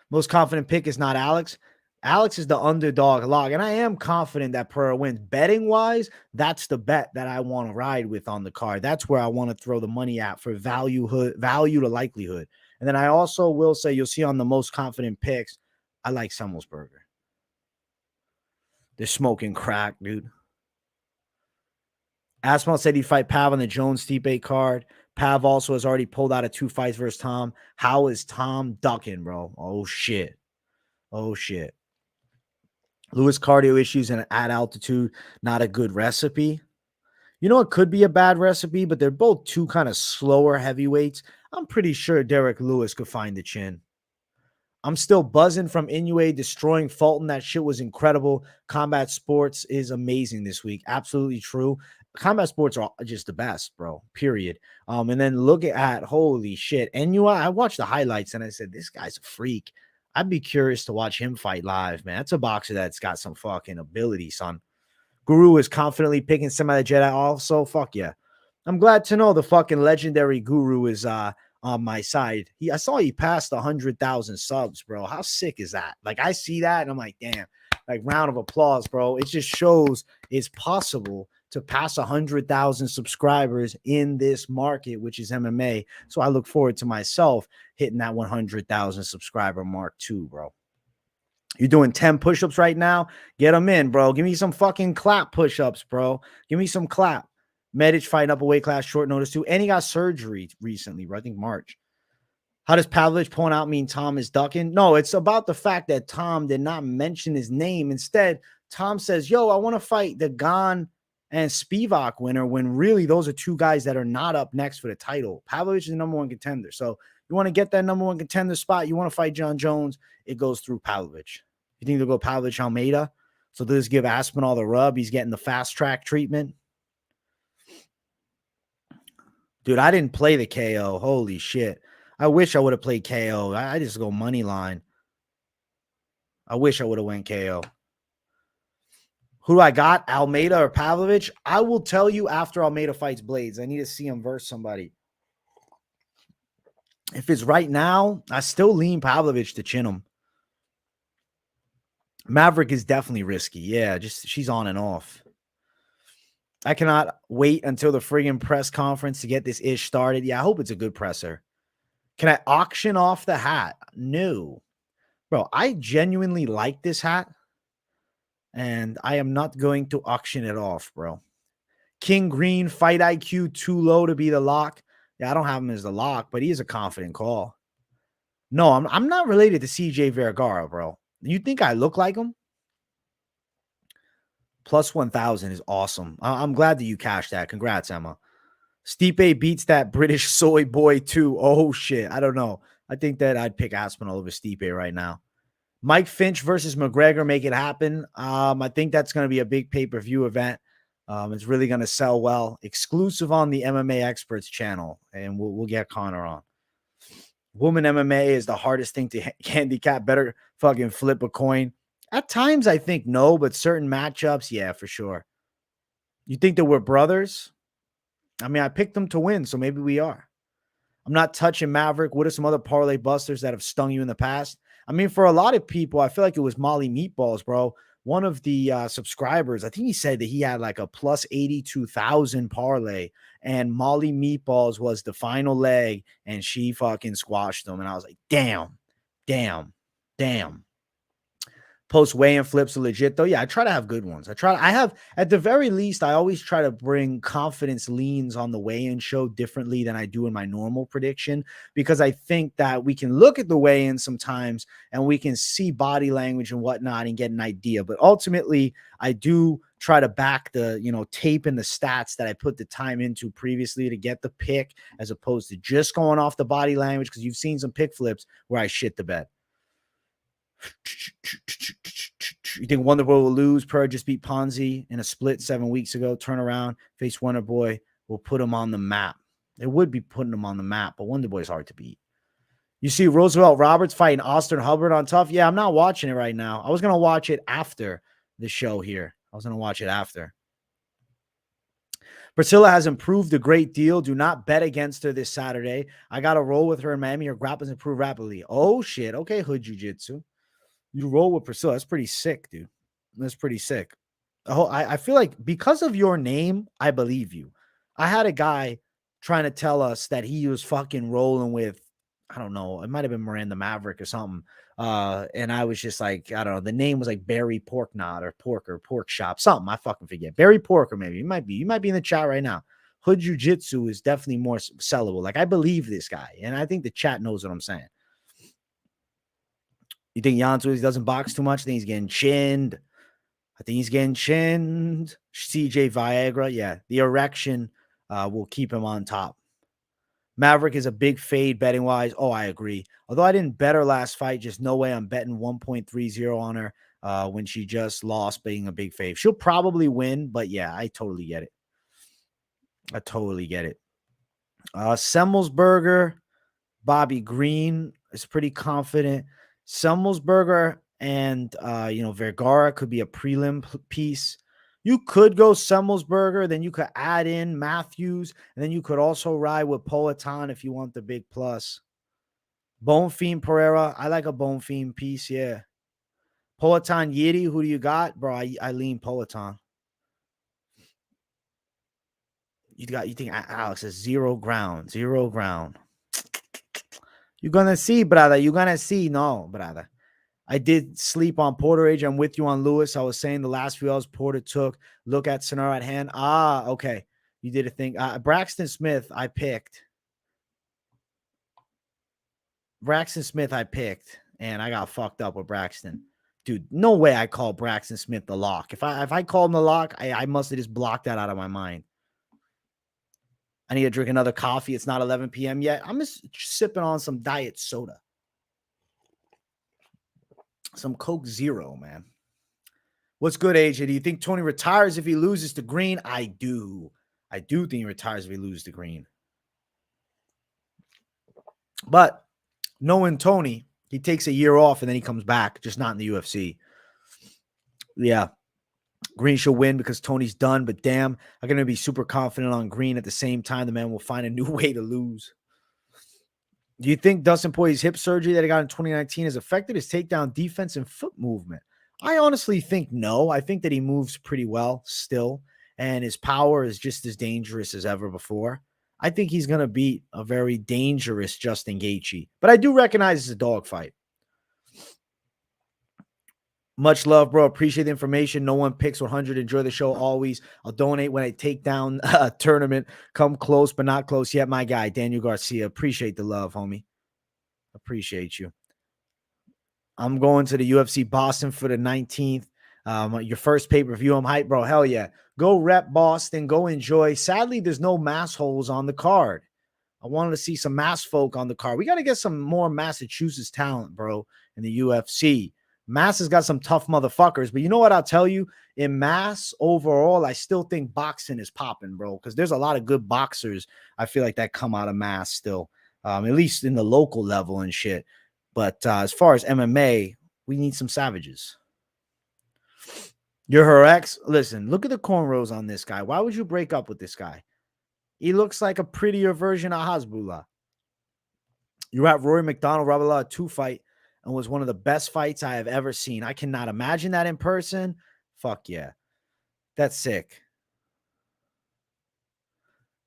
Most confident pick is not Alex. Alex is the underdog log, and I am confident that Pereira wins. Betting-wise, that's the bet that I want to ride with on the card. That's where I want to throw the money at for value to likelihood. And then I also will say, you'll see on the most confident picks, I like Semmelsberger. They're smoking crack, dude. Aspinall said he'd fight Pav on the Jones-Stipe card. Pav also has already pulled out of 2 fights versus Tom. How is Tom ducking, bro? Oh, shit. Lewis cardio issues and at altitude, not a good recipe. You know, it could be a bad recipe, but they're both two kind of slower heavyweights. I'm pretty sure Derek Lewis could find the chin. I'm still buzzing from Inoue destroying Fulton. That shit was incredible. Combat sports is amazing this week. Absolutely true. Combat sports are just the best, bro. Period. And then look at holy shit. Inoue, I watched the highlights and I said, this guy's a freak. I'd be curious to watch him fight live, man. That's a boxer that's got some fucking ability, son. Guru is confidently picking Semi the Jedi also. Fuck yeah. I'm glad to know the fucking legendary Guru is on my side. I saw he passed 100,000 subs, bro. How sick is that? Like, I see that and I'm like, damn, like, round of applause, bro. It just shows it's possible to pass 100,000 subscribers in this market, which is MMA. So I look forward to myself hitting that 100,000 subscriber mark too, bro. You're doing 10 push-ups right now? Get them in, bro. Give me some fucking clap push-ups, bro. Give me some clap. Medic fighting up a weight class, short notice too. And he got surgery recently, I think March. How does Pavlovich pulling out mean Tom is ducking? No, it's about the fact that Tom did not mention his name. Instead, Tom says, yo, I want to fight the Gane and Spivak winner, when really those are two guys that are not up next for the title. Pavlovich is the number one contender. So you want to get that number one contender spot, you want to fight John Jones, it goes through Pavlovich. You think they'll go Pavlovich Almeida? So they'll just give Aspinall the rub. He's getting the fast track treatment. Dude, I didn't play the KO. Holy shit. I wish I would have played KO. I just go money line. I wish I would have went KO. Who do I got? Almeida or Pavlovich? I will tell you after Almeida fights Blades. I need to see him versus somebody. If it's right now, I still lean Pavlovich to chin him. Maverick is definitely risky. Yeah, just she's on and off. I cannot wait until the friggin' press conference to get this ish started. Yeah, I hope it's a good presser. Can I auction off the hat? No. Bro, I genuinely like this hat, and I am not going to auction it off, bro. King Green, fight IQ too low to be the lock. Yeah, I don't have him as the lock, but he is a confident call. No, I'm not related to CJ Vergara, bro. You think I look like him? Plus 1,000 is awesome. I'm glad that you cashed that. Congrats, Emma. Stipe beats that British soy boy too. Oh, shit. I don't know. I think that I'd pick Aspinall over Stipe right now. Mike Finch versus McGregor, make it happen. I think that's going to be a big pay-per-view event. It's really going to sell well. Exclusive on the MMA Experts channel, and we'll get Connor on. Woman MMA is the hardest thing to handicap. Better fucking flip a coin. At times, I think no, but certain matchups, yeah, for sure. You think that we're brothers? I mean, I picked them to win, so maybe we are. I'm not touching Maverick. What are some other parlay busters that have stung you in the past? I mean, for a lot of people, I feel like it was Molly Meatballs, bro. One of the subscribers, I think he said that he had like a plus 82,000 parlay, and Molly Meatballs was the final leg, and she fucking squashed them. And I was like, damn. Post weigh-in flips are legit though. Yeah, I try to have good ones. I have, at the very least, I always try to bring confidence leans on the weigh-in show differently than I do in my normal prediction, because I think that we can look at the weigh-in sometimes and we can see body language and whatnot and get an idea. But ultimately, I do try to back the, tape and the stats that I put the time into previously to get the pick, as opposed to just going off the body language, because you've seen some pick flips where I shit the bed. You think Wonderboy will lose? Per just beat Ponzi in a split 7 weeks ago. Turn around, face Wonderboy, will put him on the map. It would be putting him on the map, but Wonderboy is hard to beat. You see Roosevelt Roberts fighting Austin Hubbard on Tough? Yeah, I'm not watching it right now. I was going to watch it after the show here. Priscilla has improved a great deal. Do not bet against her this Saturday. I got to roll with her in Miami. Her grapples improve rapidly. Oh, shit. Okay, Hood Jiu-Jitsu. You roll with Priscilla. That's pretty sick, dude. That's pretty sick. I feel like because of your name, I believe you. I had a guy trying to tell us that he was fucking rolling with, I don't know, it might have been Miranda Maverick or something. And I was just like, I don't know. The name was like Barry Porknot or Pork Shop, something. I fucking forget. Barry Porker, maybe. You might be in the chat right now. Hood Jiu-Jitsu is definitely more sellable. Like, I believe this guy, and I think the chat knows what I'm saying. You think Jan doesn't box too much? I think he's getting chinned. CJ Viagra. Yeah, the erection will keep him on top. Maverick is a big fade betting wise. Oh, I agree. Although I didn't bet her last fight, just no way I'm betting 1.30 on her when she just lost being a big fade. She'll probably win, but yeah, I totally get it. Semmelsberger, Bobby Green is pretty confident. Semmelsberger and Vergara could be a prelim piece. You could go Semmelsberger, then you could add in Matthews, and then you could also ride with Poatan if you want the big plus. Bonfim Pereira, I like a Bonfim piece, yeah. Poatan Yeti, who do you got? Bro, I lean Poatan. You think Alex is zero ground. You're gonna see, brother. No, brother. I did sleep on Porter Age. I'm with you on Lewis. I was saying the last few hours Porter took. Look at Sonora at hand. Okay. You did a thing. Braxton Smith, I picked. And I got fucked up with Braxton. Dude, no way I call Braxton Smith the lock. If I call him the lock, I must have just blocked that out of my mind. I need to drink another coffee. It's not 11 p.m. yet. I'm just sipping on some diet soda. Some Coke Zero, man. What's good, AJ? Do you think Tony retires if he loses to Green? I do. I do think he retires if he loses to Green. But knowing Tony, he takes a year off and then he comes back, just not in the UFC. Yeah. Green should win because Tony's done, but damn, I'm going to be super confident on Green. At the same time, the man will find a new way to lose. Do you think Dustin Poirier's hip surgery that he got in 2019 has affected his takedown defense and foot movement? I honestly think no. I think that he moves pretty well still, and his power is just as dangerous as ever before. I think he's going to beat a very dangerous Justin Gaethje, but I do recognize it's a dogfight. Much love, bro. Appreciate the information. No one picks 100. Enjoy the show always. I'll donate when I take down a tournament. Come close, but not close yet. My guy, Daniel Garcia. Appreciate the love, homie. Appreciate you. I'm going to the UFC Boston for the 19th. Your first pay-per-view. I'm hyped, bro. Hell yeah. Go rep Boston. Go enjoy. Sadly, there's no mass holes on the card. I wanted to see some mass folk on the card. We got to get some more Massachusetts talent, bro, in the UFC. Mass has got some tough motherfuckers, but you know what I'll tell you? In Mass, overall, I still think boxing is popping, bro, because there's a lot of good boxers, I feel like, that come out of Mass still, at least in the local level and shit. But as far as MMA, we need some savages. You're her ex? Listen, look at the cornrows on this guy. Why would you break up with this guy? He looks like a prettier version of Hasbullah. You're at Rory McDonald, Rabala 2 fight, and was one of the best fights I have ever seen. I cannot imagine that in person. Fuck yeah. That's sick.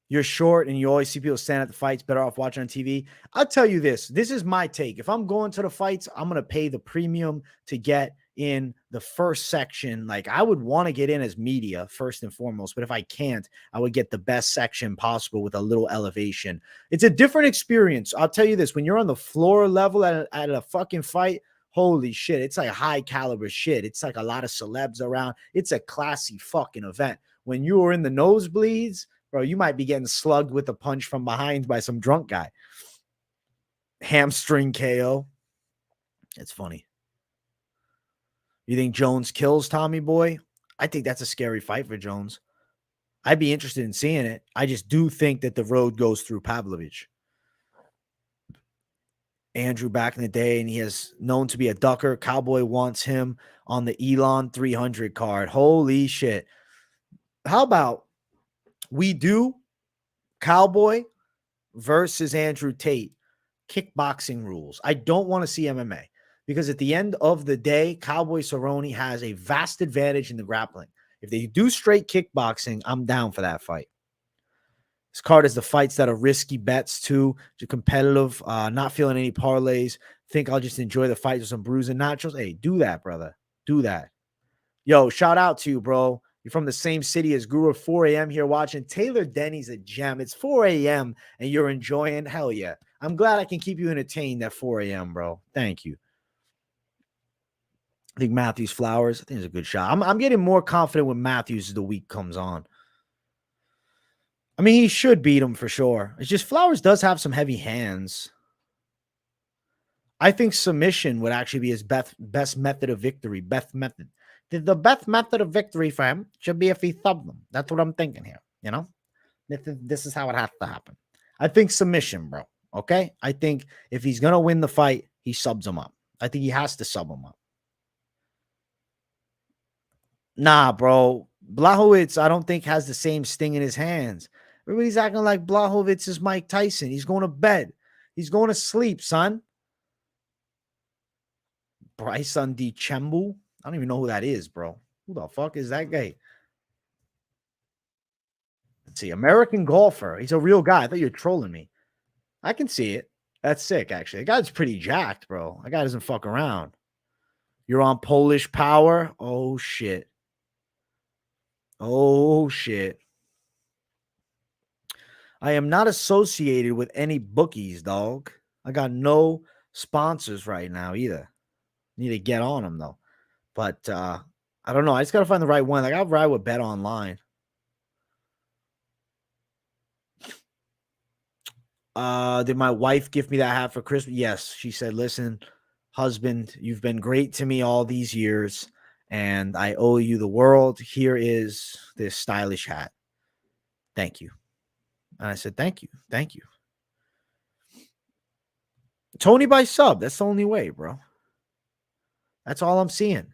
You're short and you always see people stand at the fights, better off watching on TV. I'll tell you this. This is my take. If I'm going to the fights, I'm going to pay the premium to get in the first section. Like, I would want to get in as media first and foremost, but if I can't, I would get the best section possible with a little elevation. It's a different experience. I'll tell you this. When you're on the floor level at a fucking fight, holy shit, it's like high caliber shit. It's like a lot of celebs around. It's a classy fucking event. When you are in the nosebleeds, bro, you might be getting slugged with a punch from behind by some drunk guy. Hamstring KO. It's funny. You think Jones kills Tommy Boy? I think that's a scary fight for Jones. I'd be interested in seeing it. I just do think that the road goes through Pavlovich. Andrew back in the day, and he is known to be a ducker. Cowboy wants him on the Elon 300 card. Holy shit. How about we do Cowboy versus Andrew Tate kickboxing rules? I don't want to see MMA because at the end of the day, Cowboy Cerrone has a vast advantage in the grappling. If they do straight kickboxing, I'm down for that fight. This card is the fights that are risky bets too, to competitive, not feeling any parlays. Think I'll just enjoy the fight with some bruising nachos. Hey, do that, brother. Do that. Yo, shout out to you, bro. You're from the same city as Guru. 4 a.m. here watching. Taylor Denny's a gem. It's 4 a.m. and you're enjoying. Hell yeah. I'm glad I can keep you entertained at 4 a.m., bro. Thank you. I think Matthews Flowers, I think it's a good shot. I'm getting more confident with Matthews as the week comes on. I mean, he should beat him for sure. It's just Flowers does have some heavy hands. I think submission would actually be his best method of victory. Best method. The best method of victory for him should be if he thubbed them. That's what I'm thinking here. You know, this is how it has to happen. I think submission, bro. Okay. I think if he's going to win the fight, he subs him up. I think he has to sub him up. Nah, bro. Blachowicz, I don't think has the same sting in his hands. Everybody's acting like Blachowicz is Mike Tyson. He's going to bed. He's going to sleep, son. Bryson DeChambeau. I don't even know who that is, bro. Who the fuck is that guy? Let's see. American golfer. He's a real guy. I thought you were trolling me. I can see it. That's sick, actually. The guy's pretty jacked, bro. That guy doesn't fuck around. You're on Polish Power? Oh, shit. Oh, shit. I am not associated with any bookies, dog. I got no sponsors right now either. Need to get on them though. But I don't know. I just gotta find the right one. Like I'll ride with Bet Online. Did my wife give me that hat for Christmas? Yes. She said, listen, husband, you've been great to me all these years, and I owe you the world. Here is this stylish hat. Thank you. And I said, thank you. Thank you. Tony by sub. That's the only way, bro. That's all I'm seeing.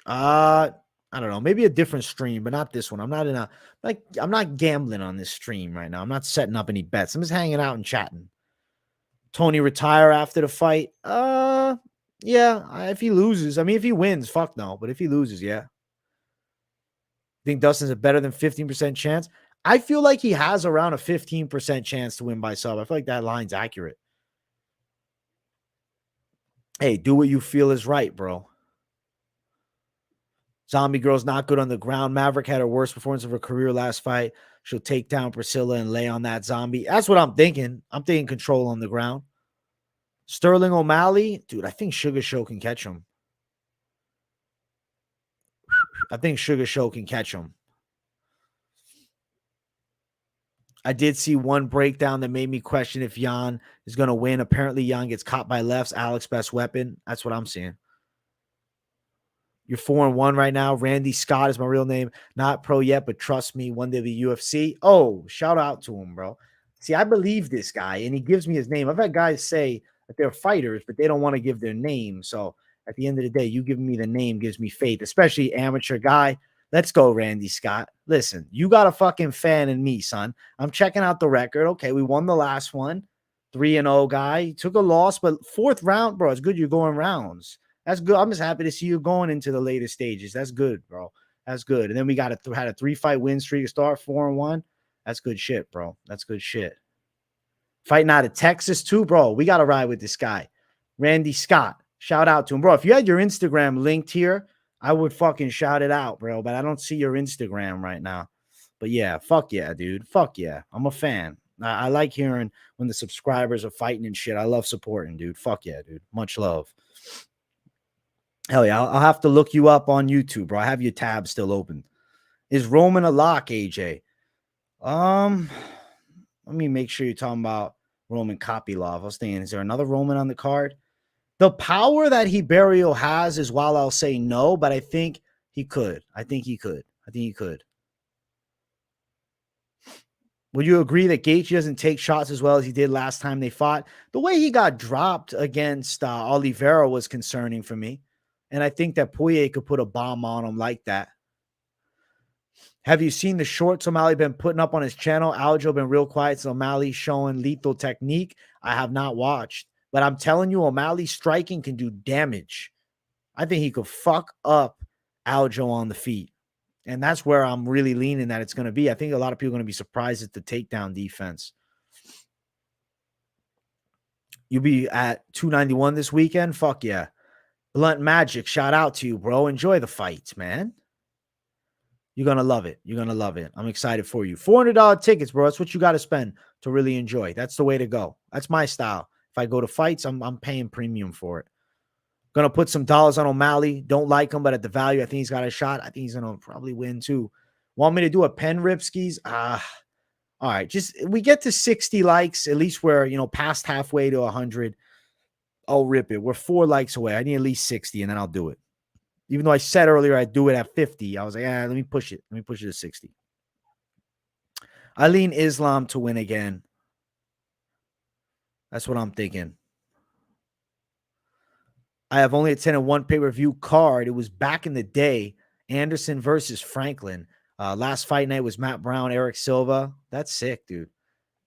I don't know. Maybe a different stream, but not this one. I'm not in a I'm not gambling on this stream right now. I'm not setting up any bets. I'm just hanging out and chatting. Tony retire after the fight? Yeah. If he loses, I mean, if he wins, fuck no. But if he loses, yeah. Think Dustin's a better than 15% chance? I feel like he has around a 15% chance to win by sub. I feel like that line's accurate. Hey, do what you feel is right, bro. Zombie Girl's not good on the ground. Maverick had her worst performance of her career last fight. She'll take down Priscilla and lay on that zombie. That's what I'm thinking. I'm thinking control on the ground. Sterling O'Malley, dude, I think Sugar Show can catch him. I think Sugar Show can catch him. I did see one breakdown that made me question if Jan is going to win. Apparently, Jan gets caught by lefts. Alex best weapon. That's what I'm seeing. You're 4-1 right now. Randy Scott is my real name. Not pro yet, but trust me, one day the UFC. Oh, shout out to him, bro. See, I believe this guy, and he gives me his name. I've had guys say that they're fighters, but they don't want to give their name. So at the end of the day, you giving me the name gives me faith, especially amateur guy. Let's go, Randy Scott. Listen, you got a fucking fan in me, son. I'm checking out the record. Okay, we won the last one. 3-0 guy. Took a loss, but fourth round, bro. It's good you're going rounds. That's good. I'm just happy to see you going into the later stages. That's good, bro. That's good. And then we got had a 3-fight win streak to start, 4-1. That's good shit, bro. That's good shit. Fighting out of Texas too, bro. We got to ride with this guy. Randy Scott. Shout out to him, bro. If you had your Instagram linked here, I would fucking shout it out, bro. But I don't see your Instagram right now. But yeah, fuck yeah, dude. Fuck yeah. I'm a fan. I like hearing when the subscribers are fighting and shit. I love supporting, dude. Fuck yeah, dude. Much love. Hell yeah, I'll have to look you up on YouTube, bro. I have your tab still open. Is Roman a lock, AJ? Let me make sure you're talking about Roman Kopylov. I was thinking, is there another Roman on the card? The power that Hiberio has is while I'll say no, but I think he could. I think he could. Would you agree that Gaethje doesn't take shots as well as he did last time they fought? The way he got dropped against Oliveira was concerning for me. And I think that Poirier could put a bomb on him like that. Have you seen the shorts O'Malley been putting up on his channel? Aljo been real quiet. So O'Malley showing lethal technique. I have not watched. But I'm telling you, O'Malley striking can do damage. I think he could fuck up Aljo on the feet. And that's where I'm really leaning that it's going to be. I think a lot of people are going to be surprised at the takedown defense. You'll be at 291 this weekend? Fuck yeah. Blunt Magic, shout out to you, bro. Enjoy the fights, man. You're going to love it. You're going to love it. I'm excited for you. $400 tickets, bro. That's what you got to spend to really enjoy. That's the way to go. That's my style. If I go to fights, I'm paying premium for it. Going to put some dollars on O'Malley. Don't like him, but at the value, I think he's got a shot. I think he's going to probably win too. Want me to do a pen Ripskis? All right. Just we get to 60 likes. At least we're, past halfway to 100. I'll rip it. We're 4 likes away. I need at least 60, and then I'll do it. Even though I said earlier I'd do it at 50, I was like, let me push it. Let me push it to 60. I lean Islam to win again. That's what I'm thinking. I have only attended one pay-per-view card. It was back in the day. Anderson versus Franklin. Last fight night was Matt Brown, Eric Silva. That's sick, dude.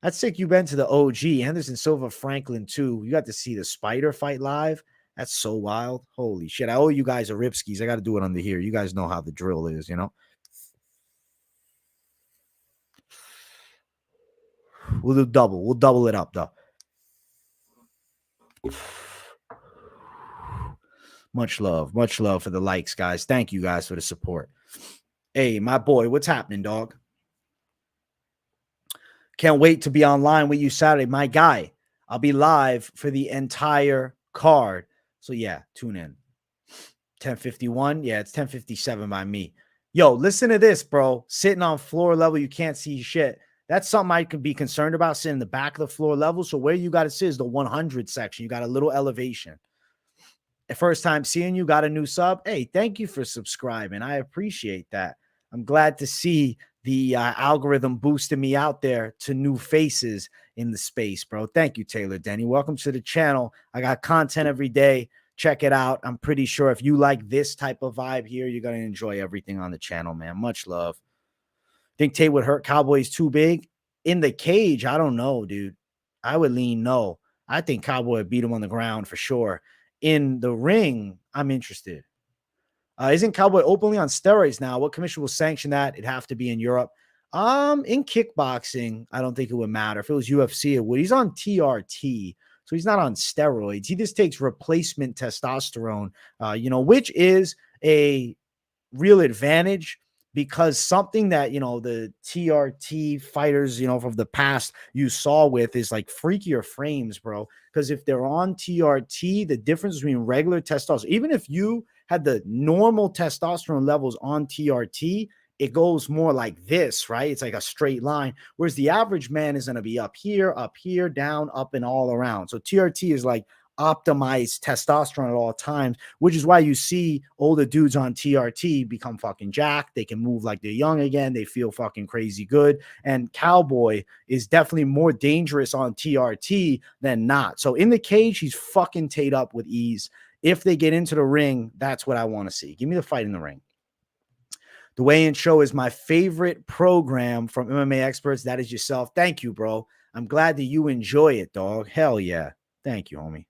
That's sick. You've been to the OG. Anderson Silva, Franklin, too. You got to see the Spider fight live. That's so wild. Holy shit. I owe you guys a Ripskis. I got to do it under here. You guys know how the drill is, We'll do double. We'll double it up, though. Much love for the likes, guys. Thank you guys for the support. Hey, my boy, what's happening, dog? Can't wait to be online with you Saturday. My guy, I'll be live for the entire card. So yeah, tune in. 10:51. Yeah, it's 10:57 by me. Yo, listen to this, bro. Sitting on floor level, you can't see shit. That's something I could be concerned about, sitting in the back of the floor level. So where you got to sit is the 100 section. You got a little elevation. First time seeing you, got a new sub. Hey, thank you for subscribing. I appreciate that. I'm glad to see the algorithm boosting me out there to new faces in the space, bro. Thank you, Taylor Denny. Welcome to the channel. I got content every day. Check it out. I'm pretty sure if you like this type of vibe here, you're going to enjoy everything on the channel, man. Much love. Think Tate would hurt Cowboys too big? In the cage, I don't know, dude. I would lean no. I think Cowboy would beat him on the ground for sure. In the ring, I'm interested. Isn't Cowboy openly on steroids now? What commission will sanction that? It'd have to be in Europe. In kickboxing, I don't think it would matter. If it was UFC, it would. He's on TRT, so he's not on steroids. He just takes replacement testosterone, which is a real advantage because something that, the TRT fighters, from the past you saw with is like freakier frames, bro. Because if they're on TRT, the difference between regular testosterone, even if you had the normal testosterone levels on TRT, it goes more like this, right? It's like a straight line. Whereas the average man is going to be up here, down, up, and all around. So TRT is like optimized testosterone at all times, which is why you see older dudes on TRT become fucking jacked. They can move like they're young again. They feel fucking crazy good. And Cowboy is definitely more dangerous on TRT than not. So in the cage, he's fucking Tate up with ease. If they get into the ring, that's what I want to see. Give me the fight in the ring. The weigh-in show is my favorite program from MMA experts. That is yourself. Thank you, bro. I'm glad that you enjoy it, dog. Hell yeah. Thank you, homie.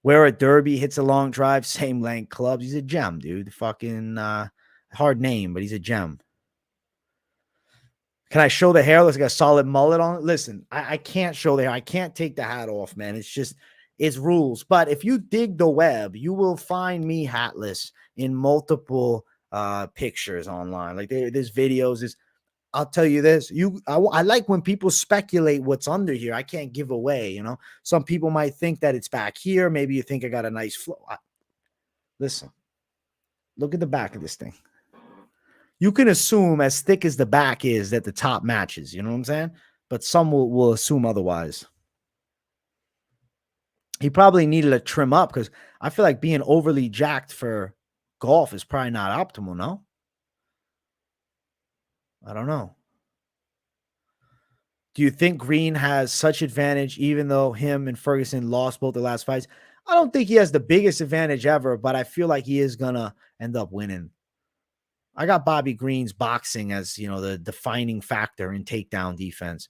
Where a derby hits a long drive, same length clubs. He's a gem, dude. Fucking hard name, but he's a gem. Can I show the hair? Looks like a solid mullet on it. Listen, I can't show the hair. I can't take the hat off, man. It's rules. But if you dig the web, you will find me hatless in multiple pictures online. Like there's videos. I'll tell you this, I like when people speculate what's under here. I can't give away, some people might think that it's back here. Maybe you think I got a nice flow. Listen, look at the back of this thing. You can assume as thick as the back is that the top matches, you know what I'm saying? But some will assume otherwise. He probably needed a trim up because I feel like being overly jacked for golf is probably not optimal, no? I don't know. Do you think Green has such advantage even though him and Ferguson lost both the last fights? I don't think he has the biggest advantage ever, but I feel like he is going to end up winning. I got Bobby Green's boxing as, the defining factor in takedown defense.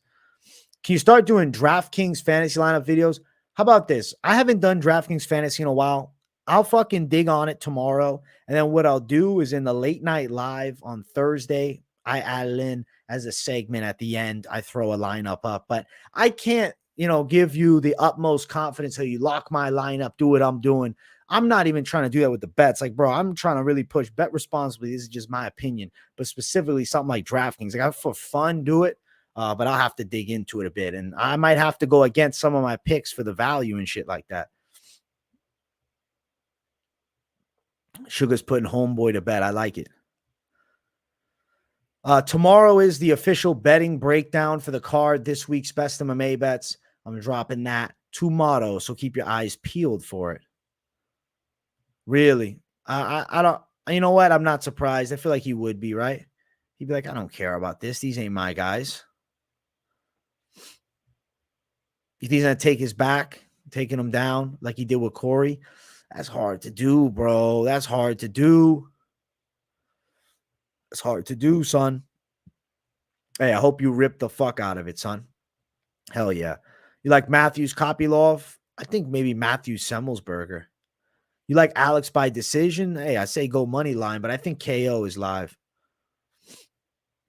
Can you start doing DraftKings fantasy lineup videos? How about this? I haven't done DraftKings fantasy in a while. I'll fucking dig on it tomorrow. And then what I'll do is in the late night live on Thursday, I add it in as a segment at the end. I throw a lineup up, but I can't, give you the utmost confidence. So you lock my lineup, do what I'm doing. I'm not even trying to do that with the bets. Like, bro, I'm trying to really push bet responsibly. This is just my opinion, but specifically something like DraftKings, like I for fun do it. But I'll have to dig into it a bit. And I might have to go against some of my picks for the value and shit like that. Sugar's putting homeboy to bed. I like it. Tomorrow is the official betting breakdown for the card. This week's best MMA bets. I'm dropping that tomorrow. So keep your eyes peeled for it. Really? I don't, you know what? I'm not surprised. I feel like he would be, right? He'd be like, I don't care about this. These ain't my guys. You think he's going to take his back, taking him down like he did with Corey? That's hard to do, bro. That's hard to do. It's hard to do, son. Hey, I hope you rip the fuck out of it, son. Hell yeah. You like Matthews Kopylov? I think maybe Matthews Semmelsberger. You like Alex by decision? Hey, I say go money line, but I think KO is live.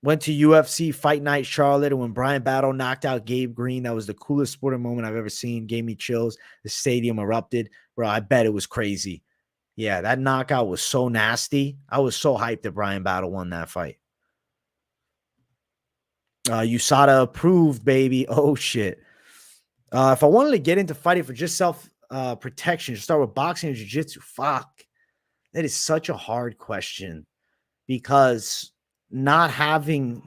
Went to UFC Fight Night Charlotte, and when Brian Battle knocked out Gabe Green, that was the coolest sporting moment I've ever seen. Gave me chills. The stadium erupted. Bro, I bet it was crazy. Yeah, that knockout was so nasty. I was so hyped that Brian Battle won that fight. USADA approved, baby. Oh shit. If I wanted to get into fighting for just self protection, start with boxing and jiu-jitsu. Fuck. That is such a hard question because not having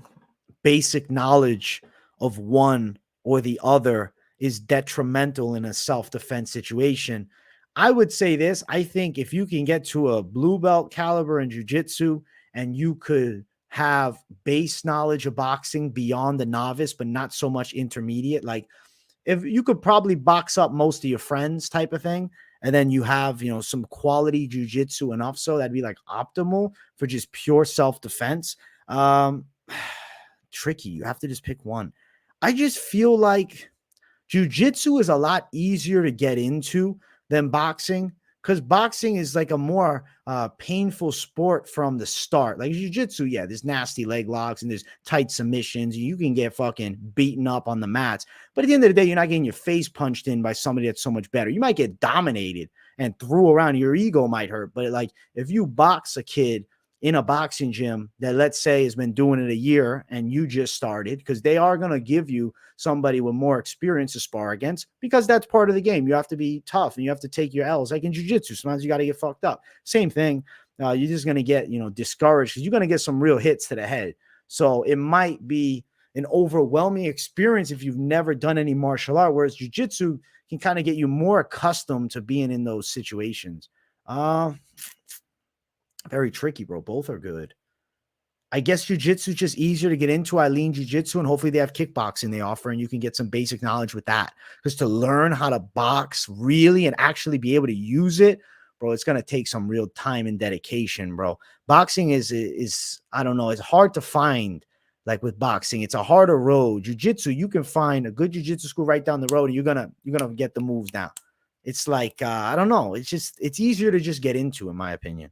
basic knowledge of one or the other is detrimental in a self-defense situation. I would say this. I think if you can get to a blue belt caliber in jiu-jitsu and you could have base knowledge of boxing beyond the novice, but not so much intermediate, like if you could probably box up most of your friends type of thing, and then you have, some quality jujitsu enough. So that'd be like optimal for just pure self-defense. Um, Tricky. You have to just pick one. I just feel like jujitsu is a lot easier to get into than boxing because boxing is like a more painful sport from the start. Like jiu-jitsu, yeah, there's nasty leg locks and there's tight submissions. You can get fucking beaten up on the mats. But at the end of the day, you're not getting your face punched in by somebody that's so much better. You might get dominated and threw around. Your ego might hurt. But like if you box a kid in a boxing gym that, let's say, has been doing it a year and you just started, because they are going to give you somebody with more experience to spar against, because that's part of the game. You have to be tough and you have to take your L's. Like in jiu-jitsu, sometimes you got to get fucked up. Same thing. You're just going to get, discouraged because you're going to get some real hits to the head. So it might be an overwhelming experience if you've never done any martial art, whereas jiu-jitsu can kind of get you more accustomed to being in those situations. Very tricky, bro. Both are good. I guess jiu-jitsu is just easier to get into. I lean jiu-jitsu, and hopefully they have kickboxing they offer, and you can get some basic knowledge with that. Because to learn how to box really and actually be able to use it, bro, it's going to take some real time and dedication, bro. Boxing is I don't know, it's hard to find. Like with boxing, it's a harder road. Jiu-jitsu, you can find a good jiu-jitsu school right down the road, and you're gonna get the moves down. It's like I don't know. It's easier to just get into, in my opinion.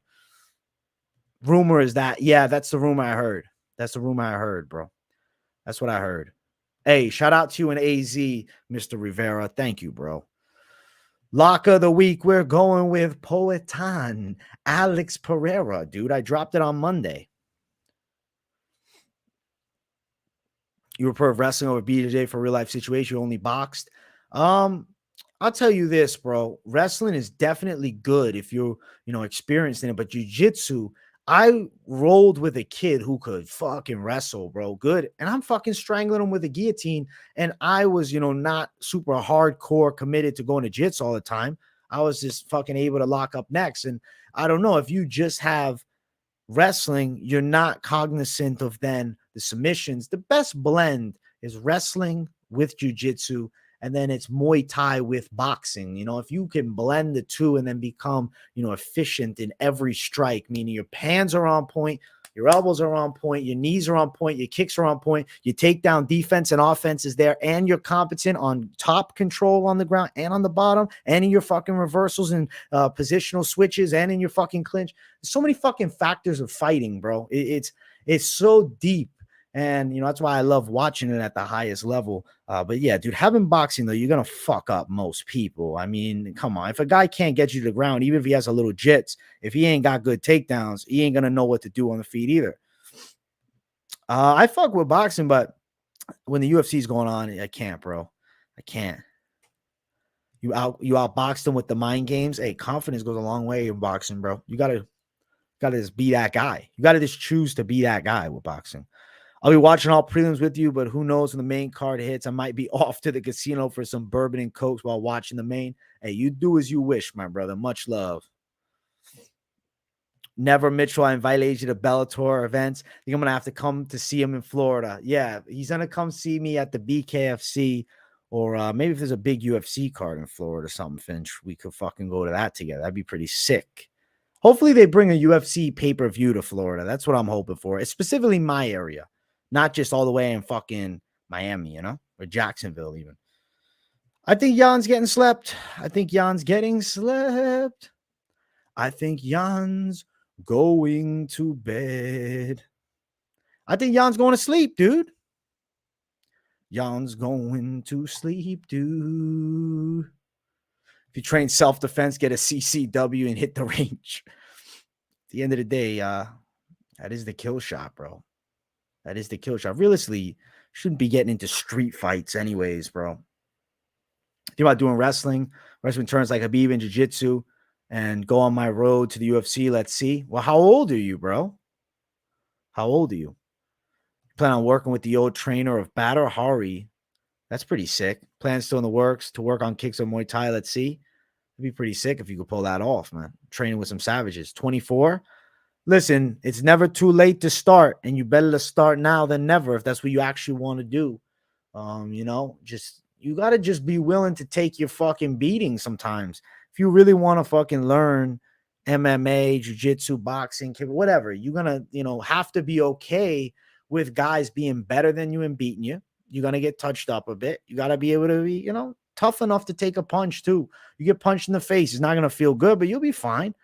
Rumor is that, yeah, that's the rumor I heard. That's the rumor I heard, bro. That's what I heard. Hey, shout out to you in AZ, Mr. Rivera. Thank you, bro. Lock of the week, we're going with Poetan, Alex Pereira, dude. I dropped it on Monday. You prefer wrestling over BJJ for real life situation? You only boxed. I'll tell you this, bro. Wrestling is definitely good if you're, experienced in it. But jiu-jitsu, I rolled with a kid who could fucking wrestle, bro. Good. And I'm fucking strangling him with a guillotine. And I was, not super hardcore committed to going to jits all the time. I was just fucking able to lock up next. And I don't know if you just have wrestling, you're not cognizant of then the submissions. The best blend is wrestling with jujitsu, and then it's Muay Thai with boxing. If you can blend the two and then become, efficient in every strike, meaning your hands are on point, your elbows are on point, your knees are on point, your kicks are on point, your takedown defense and offense is there, and you're competent on top control on the ground and on the bottom, and in your fucking reversals and positional switches, and in your fucking clinch. There's so many fucking factors of fighting, bro. It's so deep. And, that's why I love watching it at the highest level. But yeah, dude, having boxing, though, you're going to fuck up most people. I mean, come on. If a guy can't get you to the ground, even if he has a little jits, if he ain't got good takedowns, he ain't going to know what to do on the feet either. I fuck with boxing, but when the UFC is going on, I can't, bro. I can't. You outbox them with the mind games. Hey, confidence goes a long way in boxing, bro. You gotta just be that guy. You gotta just choose to be that guy with boxing. I'll be watching all prelims with you, but who knows when the main card hits? I might be off to the casino for some bourbon and cokes while watching the main. Hey, you do as you wish, my brother. Much love. Never Mitchell, I invited you to Bellator events. I think I'm going to have to come to see him in Florida. Yeah, he's going to come see me at the BKFC, or maybe if there's a big UFC card in Florida or something, Finch, we could fucking go to that together. That'd be pretty sick. Hopefully they bring a UFC pay-per-view to Florida. That's what I'm hoping for. It's specifically my area, not just all the way in fucking Miami, or Jacksonville even. I think Jan's getting slept. I think Jan's getting slept. I think Jan's going to bed. I think Jan's going to sleep, dude. Jan's going to sleep, dude. If you train self-defense, get a CCW and hit the range. At the end of the day, that is the kill shot, bro. That is the kill shot. Realistically, shouldn't be getting into street fights anyways, bro. Think about doing wrestling turns like Habib and jiu-jitsu, and go on my road to the UFC. Let's see. Well, how old are you, bro? How old are you? Plan on working with the old trainer of Batter Hari. That's pretty sick. Plan still in the works to work on kicks or Muay Thai. Let's see. It'd be pretty sick if you could pull that off, man. Training with some savages. 24. Listen, it's never too late to start, and you better to start now than never if that's what you actually want to do. You got to just be willing to take your fucking beating sometimes. If you really want to fucking learn MMA, jiu-jitsu, boxing, whatever, you're going to, have to be okay with guys being better than you and beating you. You're going to get touched up a bit. You got to be able to be, tough enough to take a punch too. You get punched in the face. It's not going to feel good, but you'll be fine.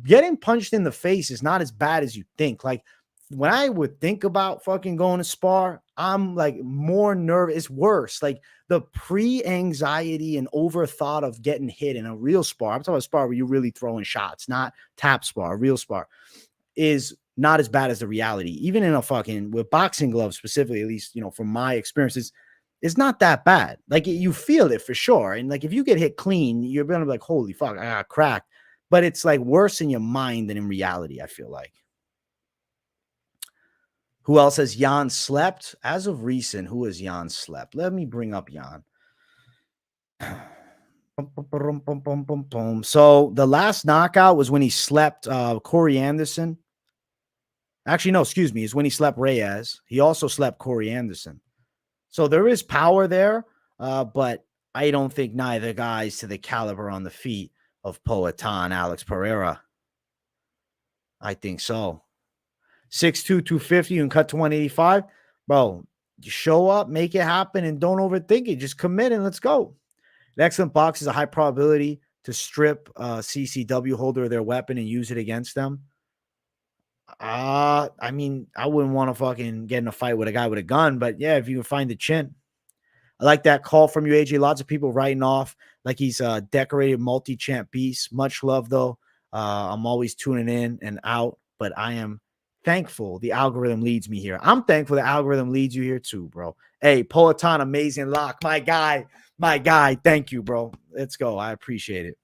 Getting punched in the face is not as bad as you think. Like, when I would think about fucking going to spar, I'm like more nervous. It's worse. Like the pre-anxiety and overthought of getting hit in a real spar. I'm talking about spar where you're really throwing shots, not tap spar. A real spar is not as bad as the reality. Even in a fucking with boxing gloves specifically, at least, from my experiences, it's not that bad. Like you feel it for sure. And like if you get hit clean, you're gonna be like, holy fuck, I got cracked. But it's like worse in your mind than in reality, I feel like. Who else has Jan slept? As of recent, who has Jan slept? Let me bring up Jan. So the last knockout was when he slept Corey Anderson. Actually, no, excuse me. Is when he slept Reyes. He also slept Corey Anderson. So there is power there, but I don't think neither guys to the caliber on the feet of Poatan, Alex Pereira. I think so. 6'2", 250, you can cut to 185. Bro, you show up, make it happen, and don't overthink it. Just commit and let's go. An excellent box is a high probability to strip CCW holder of their weapon and use it against them. I wouldn't want to fucking get in a fight with a guy with a gun, but yeah, if you can find the chin. I like that call from you, AJ. Lots of people writing off like he's a decorated multi-champ beast. Much love, though. I'm always tuning in and out, but I am thankful the algorithm leads me here. I'm thankful the algorithm leads you here too, bro. Hey, Poatan, amazing lock. My guy. Thank you, bro. Let's go. I appreciate it.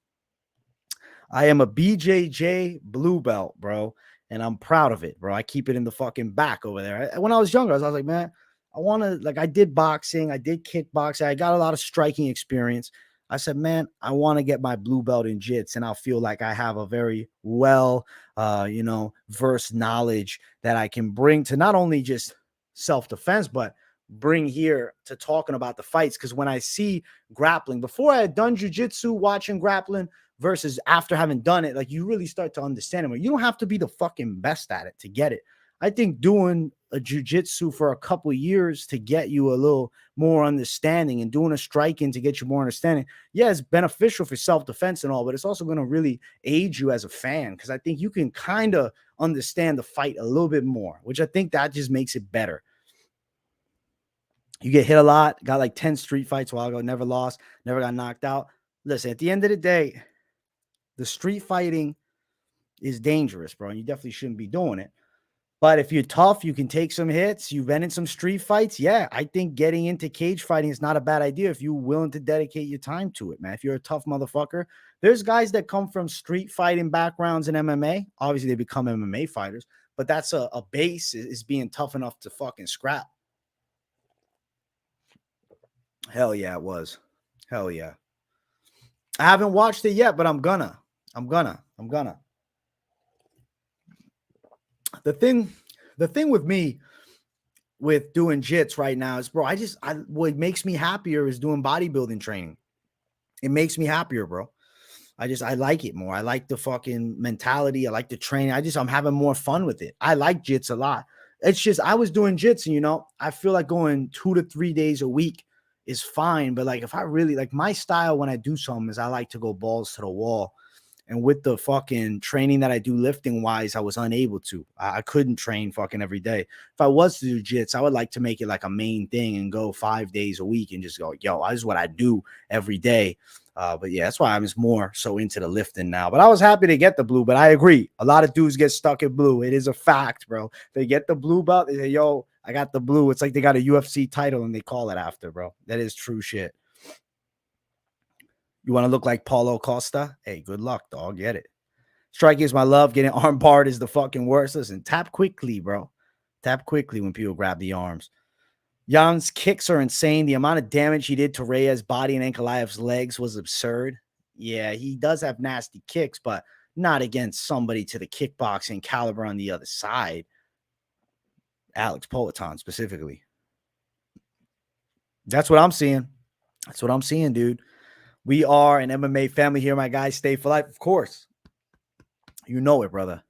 I am a BJJ blue belt, bro, and I'm proud of it, bro. I keep it in the fucking back over there. When I was younger, I was like, man, I did boxing. I did kickboxing. I got a lot of striking experience. I said, man, I want to get my blue belt in jits, and I'll feel like I have a very versed knowledge that I can bring to not only just self-defense, but bring here to talking about the fights. Because when I see grappling, before I had done jiu-jitsu, watching grappling versus after having done it, like you really start to understand it. You don't have to be the fucking best at it to get it. I think doing a jiu-jitsu for a couple of years to get you a little more understanding and doing a striking to get you more understanding. Yeah, it's beneficial for self-defense and all, but it's also going to really aid you as a fan because I think you can kind of understand the fight a little bit more, which I think that just makes it better. You get hit a lot, got like 10 street fights a while ago, never lost, never got knocked out. Listen, at the end of the day, the street fighting is dangerous, bro, and you definitely shouldn't be doing it. But if you're tough, you can take some hits. You've been in some street fights. Yeah, I think getting into cage fighting is not a bad idea if you're willing to dedicate your time to it, man. If you're a tough motherfucker, there's guys that come from street fighting backgrounds in MMA. Obviously, they become MMA fighters, but that's a base is being tough enough to fucking scrap. Hell yeah, it was. Hell yeah. I haven't watched it yet, but I'm gonna. The thing with me with doing jits right now is, bro, what makes me happier is doing bodybuilding training. It makes me happier, bro. I like it more. I like the fucking mentality. I like the training. I'm having more fun with it. I like jits a lot. It's just, I was doing jits and, I feel like going 2 to 3 days a week is fine. But like, if I really like my style when I do something is I like to go balls to the wall. And with the fucking training that I do lifting wise, I was unable to. I couldn't train fucking every day. If I was to do jits, I would like to make it like a main thing and go 5 days a week and just go, yo, this is what I do every day. But yeah, that's why I was more so into the lifting now. But I was happy to get the blue. But I agree. A lot of dudes get stuck at blue. It is a fact, bro. They get the blue belt. They say, yo, I got the blue. It's like they got a UFC title and they call it after, bro. That is true shit. You want to look like Paulo Costa? Hey, good luck, dog. Get it. Striking is my love. Getting arm barred is the fucking worst. Listen, tap quickly, bro. Tap quickly when people grab the arms. Jan's kicks are insane. The amount of damage he did to Reyes' body and Ankalaev's legs was absurd. Yeah, he does have nasty kicks, but not against somebody to the kickboxing caliber on the other side. Alex Politan specifically. That's what I'm seeing. That's what I'm seeing, dude. We are an MMA family here, my guys. Stay for life, of course. You know it, brother.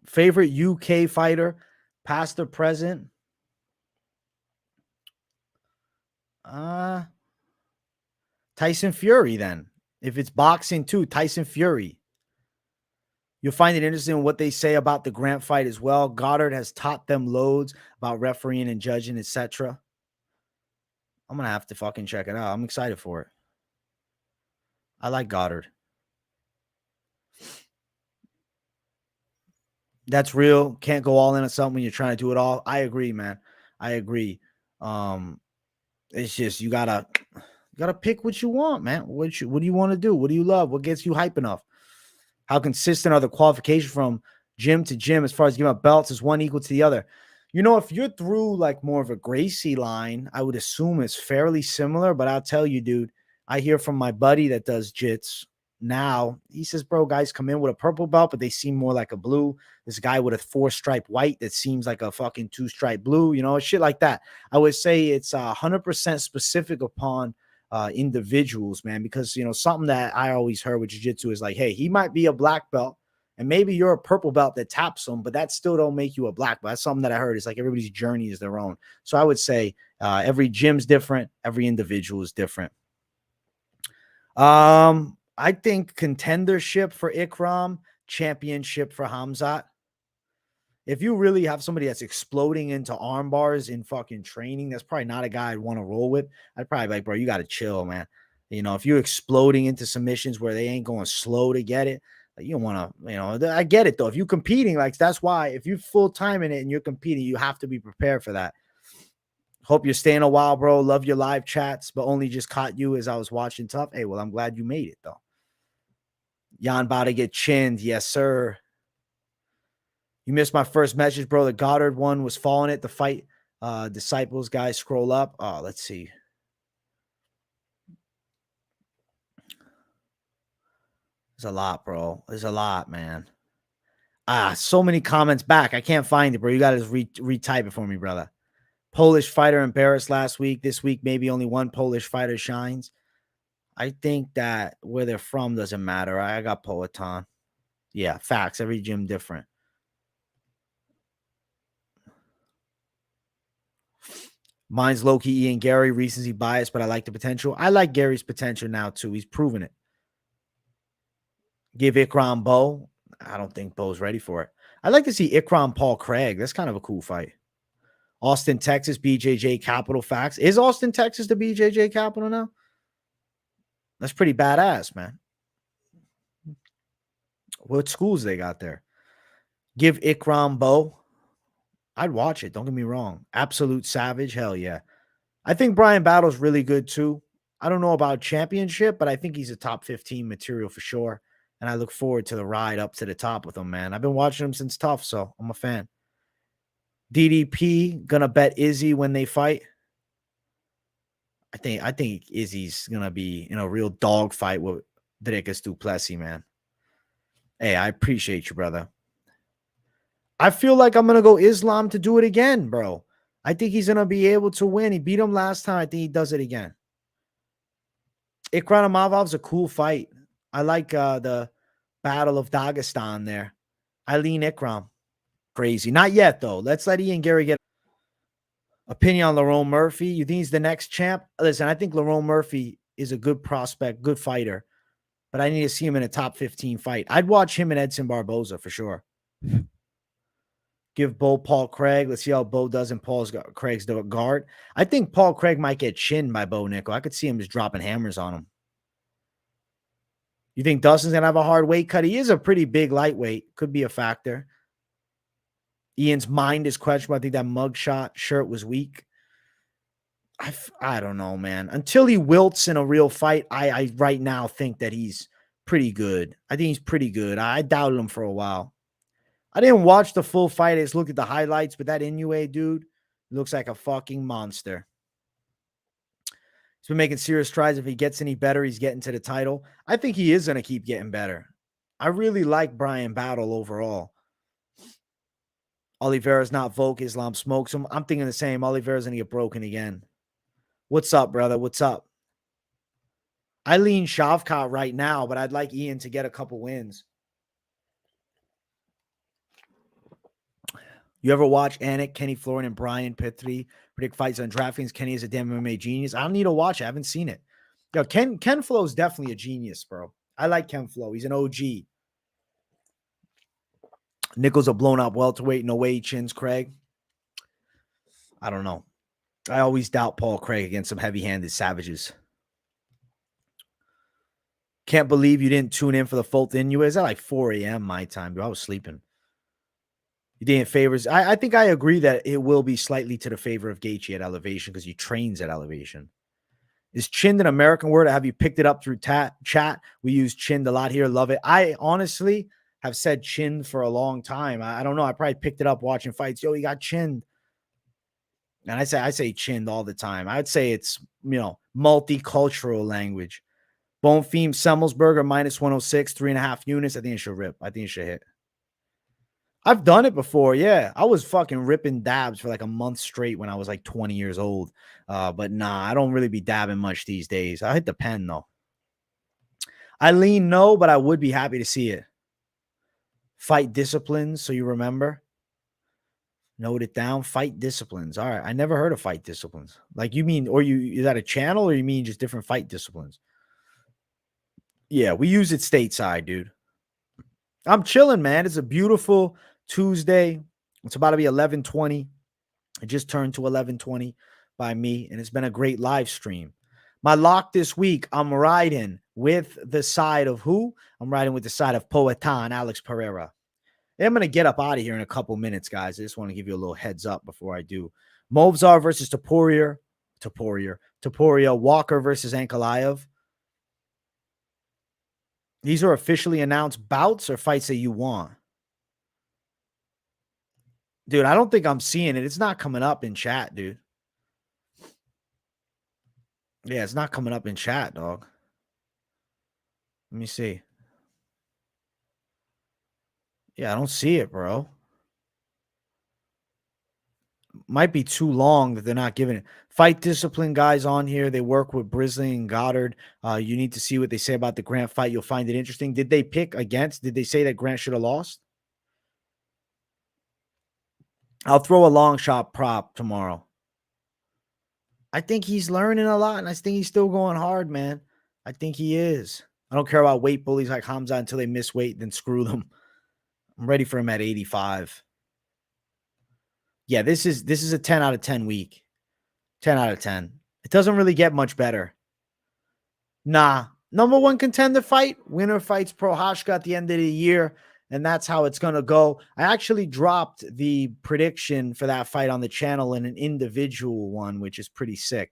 Favorite UK fighter, past or present? Tyson Fury, then. If it's boxing too, Tyson Fury. You'll find it interesting what they say about the Grant fight as well. Goddard has taught them loads about refereeing and judging, etc. I'm going to have to fucking check it out. I'm excited for it. I like Goddard. That's real. Can't go all in on something when you're trying to do it all. I agree, man. I agree. It's just you gotta pick what you want, man. What do you want to do? What do you love? What gets you hype enough? How consistent are the qualifications from gym to gym as far as giving up belts? Is one equal to the other? You know, if you're through like more of a Gracie line, I would assume it's fairly similar. But I'll tell you, dude, I hear from my buddy that does jits now. He says, bro, guys come in with a purple belt, but they seem more like a blue. This guy with a 4-stripe white that seems like a fucking 2-stripe blue, you know, shit like that. I would say it's 100% specific upon individuals, man, because, you know, something that I always heard with jiu-jitsu is like, hey, he might be a black belt and maybe you're a purple belt that taps him, but that still don't make you a black belt. That's something that I heard. It's like everybody's journey is their own. So I would say every gym's different. Every individual is different. I think contendership for Ikram, championship for Hamzat. If you really have somebody that's exploding into arm bars in fucking training, that's probably not a guy I'd want to roll with. I'd probably be like, bro, you got to chill, man. You know, if you're exploding into submissions where they ain't going slow to get it, like, you don't want to, you know, I get it though. If you're competing, like that's why if you're full time in it and you're competing, you have to be prepared for that. Hope you're staying a while, bro. Love your live chats, but only just caught you as I was watching Tough. Hey, well, I'm glad you made it though. Jan about to get chinned. Yes, sir. You missed my first message, bro. The Goddard one was following it. The fight disciples guys scroll up. Oh, let's see. There's a lot, bro. There's a lot, man. So many comments back. I can't find it, bro. You got to retype it for me, brother. Polish fighter embarrassed last week. This week, maybe only one Polish fighter shines. I think that where they're from doesn't matter. I got Politan. Yeah, facts. Every gym different. Mine's low-key Ian Gary, recency bias, but I like the potential. I like Gary's potential now, too. He's proven it. Give Ikram Bo. I don't think Bo's ready for it. I'd like to see Ikram Paul Craig. That's kind of a cool fight. Austin, Texas, BJJ Capital facts. Is Austin, Texas the BJJ Capital now? That's pretty badass, man. What schools they got there? Give Ikram Bo. I'd watch it. Don't get me wrong. Absolute savage. Hell yeah. I think Brian Battle's really good too. I don't know about championship, but I think he's a top 15 material for sure. And I look forward to the ride up to the top with him, man. I've been watching him since Tough, so I'm a fan. DDP gonna bet Izzy when they fight. I think Izzy's gonna be in a real dog fight with Dricus du Plessis, man. Hey, I appreciate you, brother. I feel like I'm gonna go Islam to do it again, bro. I think he's gonna be able to win. He beat him last time. I think he does it again. Ikram Mavov's a cool fight. I like the Battle of Dagestan there. I lean Ikram. Crazy. Not yet, though. Let's let Ian Gary get opinion on Lerone Murphy. You think he's the next champ? Listen, I think Lerone Murphy is a good prospect, good fighter, but I need to see him in a top 15 fight. I'd watch him and Edson Barboza for sure. Give Bo Paul Craig. Let's see how Bo does in Craig's guard. I think Paul Craig might get chinned by Bo Nickel. I could see him just dropping hammers on him. You think Dustin's going to have a hard weight cut? He is a pretty big lightweight. Could be a factor. Ian's mind is questionable. I think that mugshot shirt was weak. I don't know, man. Until he wilts in a real fight, I right now think that he's pretty good. I think he's pretty good. I doubted him for a while. I didn't watch the full fight. I just looked at the highlights, but that Inoue dude looks like a fucking monster. He's been making serious strides. If he gets any better, he's getting to the title. I think he is going to keep getting better. I really like Brian Battle overall. Oliveira's not Volk. Islam smokes him. I'm thinking the same. Oliveira's going to get broken again. What's up, brother? What's up? I lean Shavkat right now, but I'd like Ian to get a couple wins. You ever watch Anik, Kenny Florian, and Brian Pitry predict fights on DraftKings? Kenny is a damn MMA genius. I don't need to watch it. I haven't seen it. Yo, Ken Flo is definitely a genius, bro. I like Ken Flo. He's an OG. Nichols a blown up welterweight. No way he chins Craig. I don't know. I always doubt Paul Craig against some heavy-handed savages. Can't believe you didn't tune in for the full thing. You was at like 4 a.m. my time, bro. I was sleeping. You didn't favors. I think I agree that it will be slightly to the favor of Gaethje at elevation because he trains at elevation. Is chinned an American word? Have you picked it up through chat? We use chinned a lot here. Love it. I honestly have said chinned for a long time. I don't know. I probably picked it up watching fights. Yo, he got chinned. And I say chinned all the time. I'd say it's, multicultural language. Bonfim Semmelsberger minus 106, 3.5 units. I think it should rip. I think it should hit. I've done it before. Yeah. I was fucking ripping dabs for like a month straight when I was like 20 years old. But nah, I don't really be dabbing much these days. I hit the pen though. I lean no, but I would be happy to see it. Fight disciplines. So you remember. Note it down. Fight disciplines. All right. I never heard of fight disciplines. Like you mean, is that a channel or you mean just different fight disciplines? Yeah, we use it stateside, dude. I'm chilling, man. It's a beautiful Tuesday. It's about to be 11:20. It just turned to 11:20 by me, and it's been a great live stream. My lock this week, I'm riding with the side of who? I'm riding with the side of Poatan, Alex Pereira. I'm going to get up out of here in a couple minutes, guys. I just want to give you a little heads up before I do. Movzar versus Topuria, Walker versus Ankalaev. These are officially announced bouts or fights that you want. Dude, I don't think I'm seeing it. It's not coming up in chat, dude. Yeah, it's not coming up in chat, dog. Let me see. Yeah, I don't see it, bro. Might be too long that they're not giving it. Fight discipline guys on here. They work with Brisley and Goddard. You need to see what they say about the Grant fight. You'll find it interesting. Did they pick against? Did they say that Grant should have lost? I'll throw a long shot prop tomorrow. I think he's learning a lot, and I think he's still going hard, man. I think he is. I don't care about weight bullies like Hamza until they miss weight, then screw them. I'm ready for him at 85. Yeah, this is a 10 out of 10 week. 10 out of 10. It doesn't really get much better. Nah. Number one contender fight. Winner fights Prohashka at the end of the year. And that's how it's going to go. I actually dropped the prediction for that fight on the channel in an individual one, which is pretty sick.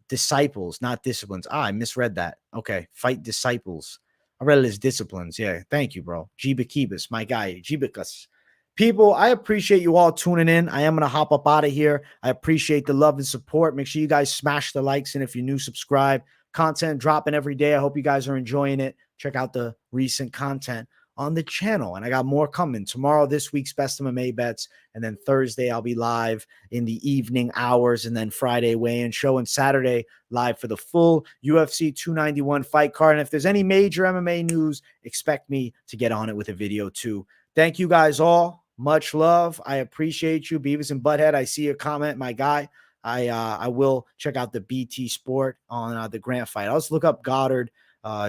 Disciples, not disciplines. I misread that. Okay. Fight disciples. I read it as disciplines. Yeah. Thank you, bro. Jibakibus, my guy. Jibakas. People, I appreciate you all tuning in. I am going to hop up out of here. I appreciate the love and support. Make sure you guys smash the likes. And if you're new, subscribe. Content dropping every day. I hope you guys are enjoying it. Check out the recent content on the channel. And I got more coming. Tomorrow, this week's Best MMA Bets. And then Thursday, I'll be live in the evening hours. And then Friday, weigh-in show. And Saturday, live for the full UFC 291 fight card. And if there's any major MMA news, expect me to get on it with a video too. Thank you guys all. Much love. I appreciate you. Beavis and Butthead, I see your comment, my guy. I will check out the BT Sport on the Grant fight. I'll just look up Goddard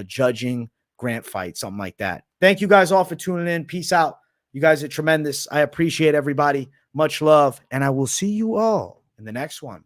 judging Grant fight, something like that. Thank you guys all for tuning in. Peace out. You guys are tremendous. I appreciate everybody. Much love, and I will see you all in the next one.